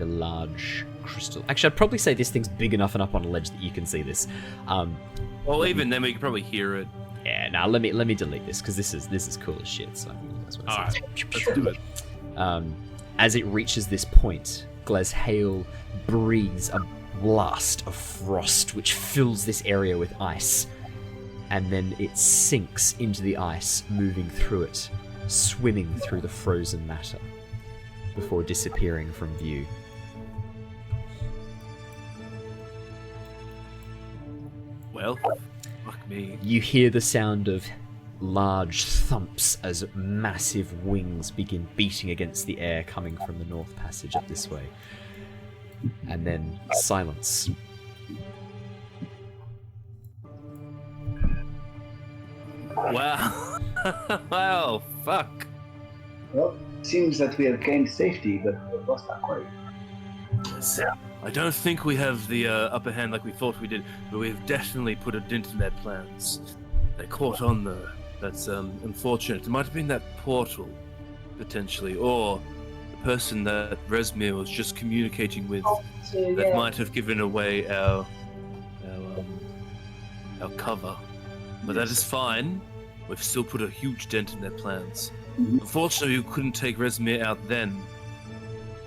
large crystal. Actually, I'd probably say this thing's big enough and up on a ledge that you can see this. Well, even then we can probably hear it. Yeah, now let me delete this because this is cool as shit. So that's what I Alright, let's do it. As it reaches this point, Glez hail breathes a blast of frost which fills this area with ice, and then it sinks into the ice, moving through it, swimming through the frozen matter, before disappearing from view. Well, fuck me. You hear the sound of large thumps as massive wings begin beating against the air coming from the North Passage up this way. And then silence. Wow. Wow, fuck. Well, seems that we have gained safety, but we've lost our quarry. Yes. I don't think we have the upper hand like we thought we did, but we've definitely put a dent in their plans. They caught on though. That's unfortunate. It might have been that portal, potentially, or the person that Rezmir was just communicating with that might have given away our cover. But that is fine. We've still put a huge dent in their plans. Unfortunately, we couldn't take Rezmir out then.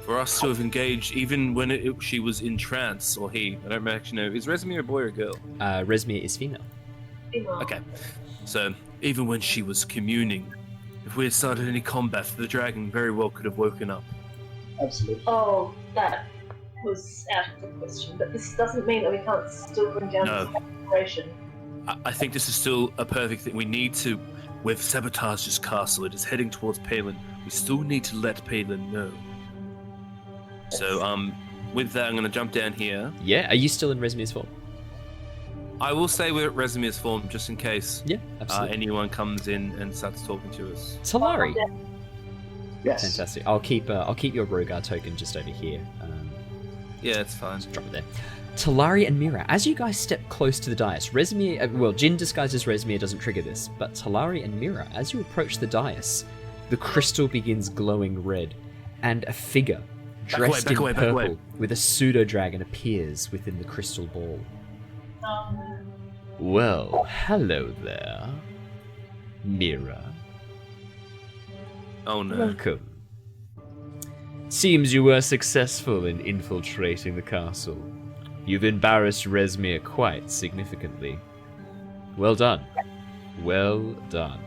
For us to have engaged, even when she was in trance, or he, I don't actually know. Is Rezmir a boy or a girl? Rezmir is female. Okay. So, even when she was communing, if we had started any combat, the dragon very well could have woken up. Absolutely. Oh, that was out of the question. But this doesn't mean that we can't still bring down this operation. I think this is still a perfect thing. We need to, we've sabotaged this castle. It is heading towards Palin. We still need to let Palin know. So, with that, I'm going to jump down here. Yeah, are you still in Rezmir's form? I will say we're at Rezmir's form just in case anyone comes in and starts talking to us. Talari. Yes. Fantastic. I'll keep your Rogar token just over here. Yeah, it's fine. Just drop it there. Talari and Mira, as you guys step close to the dais, Rezmir, Jin disguised as Rezmir doesn't trigger this, but Talari and Mira, as you approach the dais, the crystal begins glowing red, and a figure dressed in purple with a pseudo-dragon appears within the crystal ball. Well, hello there, Mira. Oh no. Welcome. Seems you were successful in infiltrating the castle. You've embarrassed Rezmir quite significantly. Well done. Well done.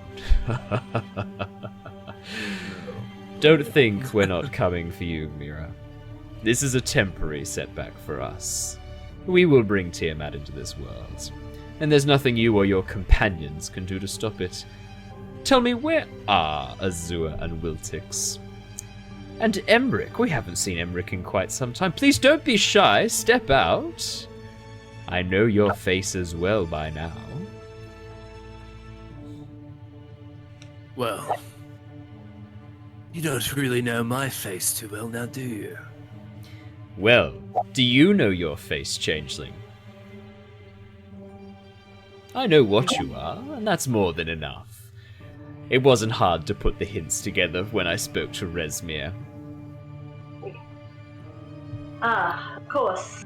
Don't think we're not coming for you, Mira. This is a temporary setback for us. We will bring Tiamat into this world, and there's nothing you or your companions can do to stop it. Tell me, where are Azure and Wiltix? And Emric, we haven't seen Emric in quite some time. Please don't be shy, step out. I know your face as well by now. Well, you don't really know my face too well now, do you? Well, do you know your face, Changeling? I know what you are, and that's more than enough. It wasn't hard to put the hints together when I spoke to Rezmir. Ah, of course.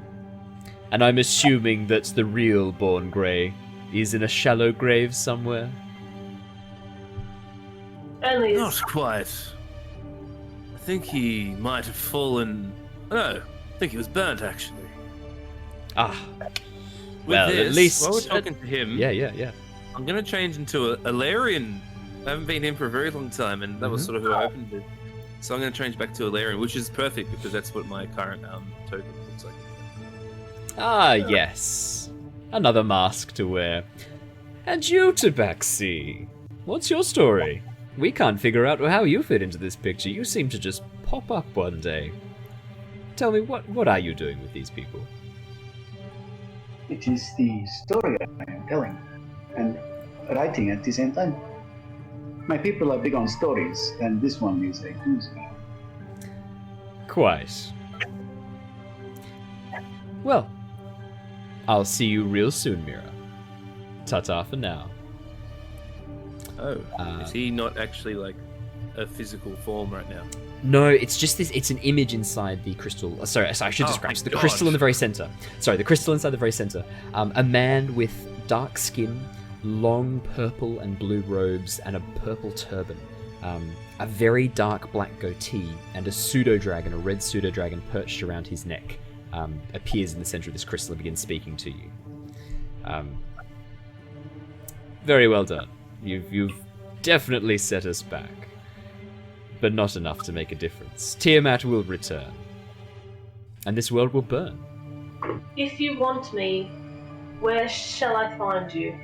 And I'm assuming that the real Born Grey is in a shallow grave somewhere? Only Not quite. I think he might have fallen... No, I think he was burnt, actually. Ah. With Well, this, at least... while we're talking to him... Yeah. I'm going to change into a Alerian. I haven't been him for a very long time, and that was sort of who I opened with. So I'm going to change back to Alerian, which is perfect because that's what my current token looks like. Ah, yes. Another mask to wear. And you, Tabaxi. What's your story? We can't figure out how you fit into this picture. You seem to just pop up one day. Tell me, what are you doing with these people? It is the story I am telling, and writing at the same time. My people are big on stories, and this one is a doozy. Quite. Well, I'll see you real soon, Mira. Ta-ta for now. Oh, is he not actually like a physical form right now? No, it's just this. It's an image inside the crystal. Sorry, I should describe the crystal in the very center. Sorry, the crystal inside the very center. A man with dark skin, long purple and blue robes, and a purple turban. A very dark black goatee and a pseudo-dragon, a red pseudo-dragon perched around his neck, appears in the center of this crystal and begins speaking to you. Very well done. You've definitely set us back, but not enough to make a difference. Tiamat will return, and this world will burn. If you want me, where shall I find you?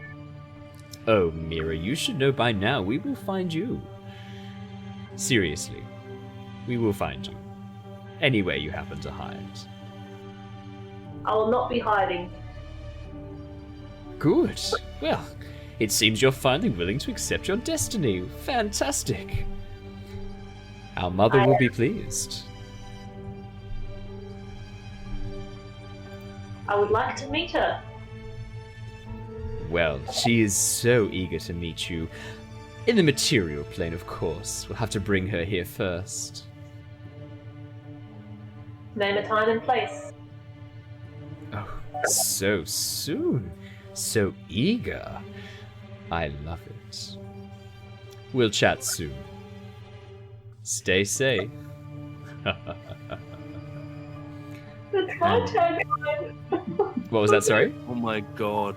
Oh, Mira, you should know by now. We will find you. Seriously, we will find you. Anywhere you happen to hide. I will not be hiding. Good. Well, it seems you're finally willing to accept your destiny. Fantastic. Our mother will be pleased. I would like to meet her. Well, she is so eager to meet you. In the material plane, of course. We'll have to bring her here first. Name a time and place. Oh, so soon. So eager. I love it. We'll chat soon. Stay safe. It's my turn. What was that, sorry? Oh my god.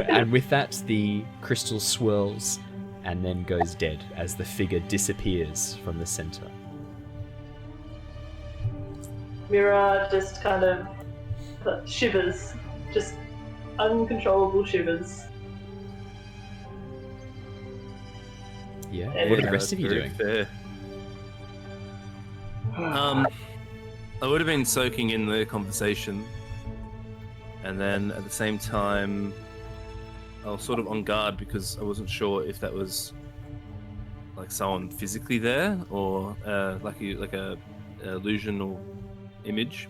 And with that, the crystal swirls and then goes dead as the figure disappears from the center. Mira just kind of shivers. Just uncontrollable shivers. Yeah. And What are the rest of you doing? Fair. I would have been soaking in the conversation, and then at the same time, I was sort of on guard because I wasn't sure if that was like someone physically there or like a illusion or image.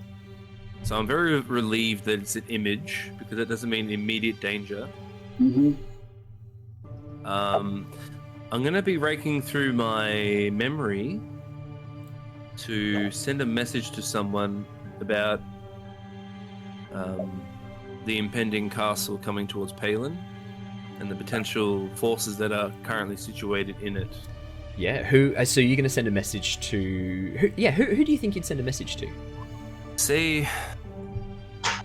So I'm very relieved that it's an image because that doesn't mean immediate danger. Mm-hmm. I'm going to be raking through my memory to send a message to someone about the impending castle coming towards Palin and the potential forces that are currently situated in it. Yeah, who? So you're going to send a message to... Who do you think you'd send a message to? See...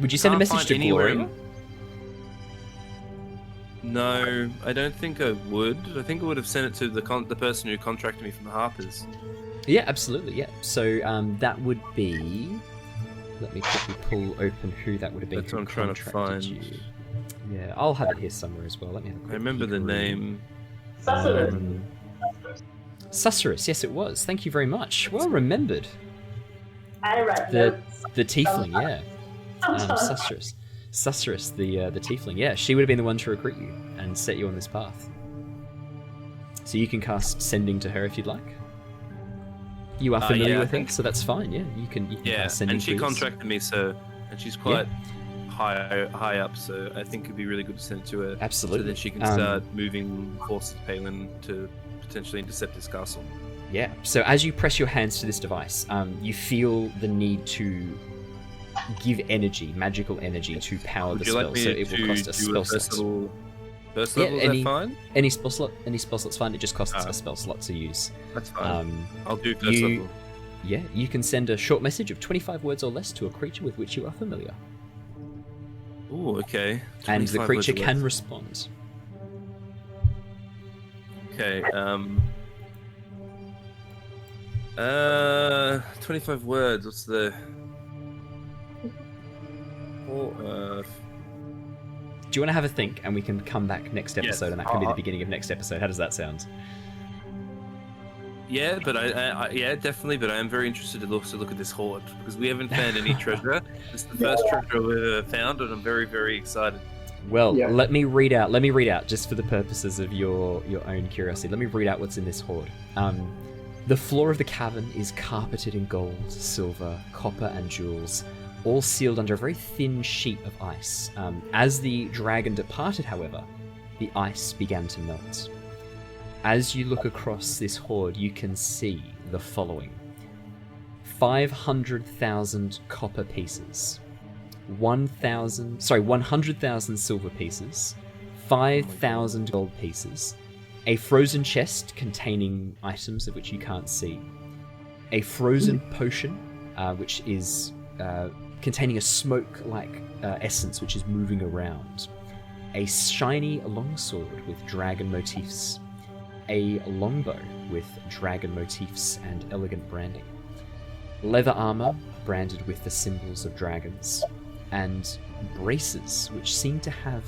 Would you send a can't message find to anywhere- Gloria? No, I don't think I would. I think I would have sent it to the person who contracted me from the Harpers. Yeah, absolutely, yeah. So that would be... Let me quickly pull open who that would have been. That's who what I'm trying to contracted find. you. Yeah, I'll have it here somewhere as well. Let me have a quick I remember the peek around. name. Sorcerer. Susurrus, yes it was. Thank you very much. Well remembered. I write The notes. the tiefling, yeah. Sometimes. Susurrus, the tiefling, yeah. She would have been the one to recruit you and set you on this path. So you can cast Sending to her if you'd like. You are familiar yeah, I with think- her, so that's fine. Yeah, you can Yeah, cast Sending. and she please. contracted me, so and she's quite high up, so I think it'd be really good to send it to her. Absolutely. So that she can start moving forces of Palin to potentially intercept this castle. Yeah. So as you press your hands to this device, you feel the need to give energy, magical energy, to power Would the you spell. like me So it will cost a do spell a first slot. level? First Yeah, level, is any- that fine? Any spell slot's fine. It just costs a spell slot to use. That's fine. Um, I'll do first you- level. Yeah, you can send a short message of 25 words or less to a creature with which you are familiar, Ooh, okay. and the 25 creature words or can less. respond. Okay. 25 words. What's the? Do you want to have a think, and we can come back next Yes. episode, and that can be the beginning of next episode? How does that sound? Yeah, but I yeah, definitely. But I am very interested to look at this hoard because we haven't found any treasure. It's the first treasure we've ever found, and I'm very, very excited. Well, Yeah. let me read out, just for the purposes of your own curiosity. Let me read out what's in this hoard. The floor of the cavern is carpeted in gold, silver, copper, and jewels, all sealed under a very thin sheet of ice. As the dragon departed, however, the ice began to melt. As you look across this hoard, you can see the following: 500,000 copper pieces, 100,000 silver pieces, 5,000 gold pieces, a frozen chest containing items of which you can't see, a frozen potion, which is containing a smoke-like essence which is moving around, a shiny longsword with dragon motifs, a longbow with dragon motifs and elegant branding, leather armor branded with the symbols of dragons, and braces which seem to have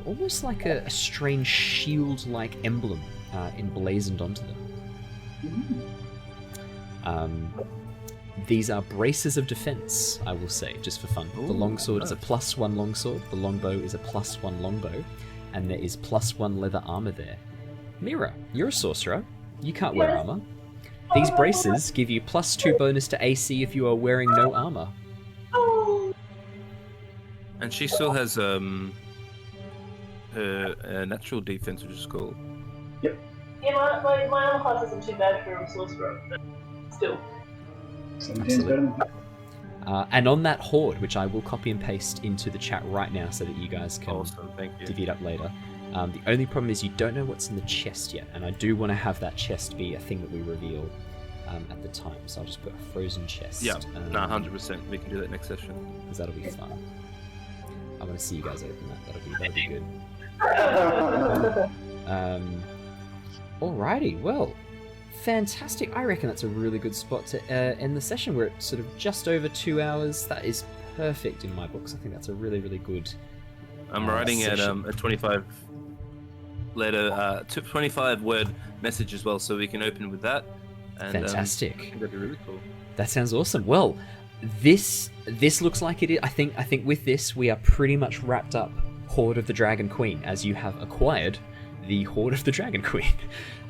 almost like a strange shield-like emblem emblazoned onto them. These are braces of defense, I will say, just for fun. The longsword is a +1 longsword, the longbow is a +1 longbow, and there is +1 leather armor there. Mira, you're a sorcerer. You can't wear armor. These braces give you +2 bonus to AC if you are wearing no armor. And she still has her natural defense, which is cool. Yep. Yeah, my armor class isn't too bad for a sorcerer, but still. And on that hoard, which I will copy and paste into the chat right now so that you guys can divvy it up later. The only problem is you don't know what's in the chest yet, and I do want to have that chest be a thing that we reveal at the time. So I'll just put a frozen chest. Yeah, 100%. We can do that next session. Because that'll be fun. I want to see you guys open that. That'll be good. Alrighty, well, fantastic. I reckon that's a really good spot to end the session. We're at sort of just over 2 hours. That is perfect in my books. I think that's a really, really good. I'm writing at a 25 word message as well, so we can open with that. And, fantastic. That'd be really cool. That sounds awesome. Well, this looks like it is. I think with this we are pretty much wrapped up Hoard of the Dragon Queen, as you have acquired the Hoard of the Dragon Queen.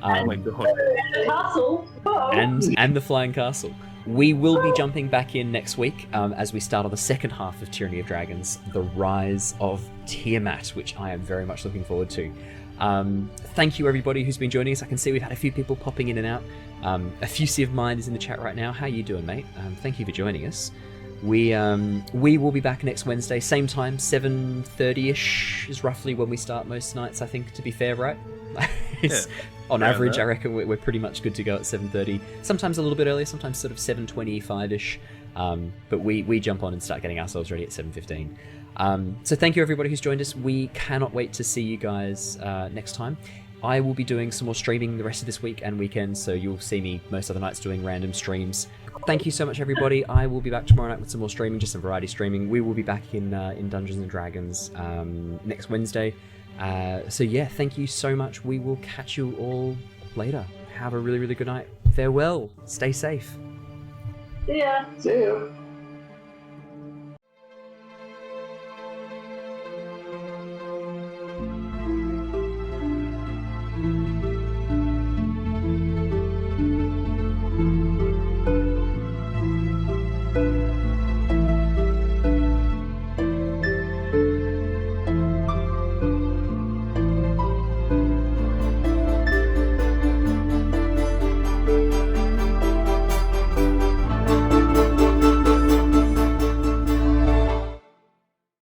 Oh my god. The castle. And the Flying Castle. We will be jumping back in next week as we start on the second half of Tyranny of Dragons, The Rise of Tiamat, which I am very much looking forward to. Thank you everybody who's been joining us. I can see we've had a few people popping in and out. Effusive of mine is in the chat right now. How you doing, mate? Thank you for joining us. We will be back next Wednesday, same time, 7:30ish is roughly when we start most nights, I think, to be fair, right? On average, I reckon we're pretty much good to go at 7:30. Sometimes a little bit earlier, sometimes sort of 7:25ish. But we jump on and start getting ourselves ready at 7:15. So thank you everybody who's joined us. We cannot wait to see you guys next time. I will be doing some more streaming the rest of this week and weekend, so you'll see me most other nights doing random streams. Thank you so much everybody. I will be back tomorrow night with some more streaming, just some variety streaming. We will be back in Dungeons and Dragons next Wednesday. So yeah, thank you so much. We will catch you all later. Have a really, really good night. Farewell. Stay safe. See ya. See you.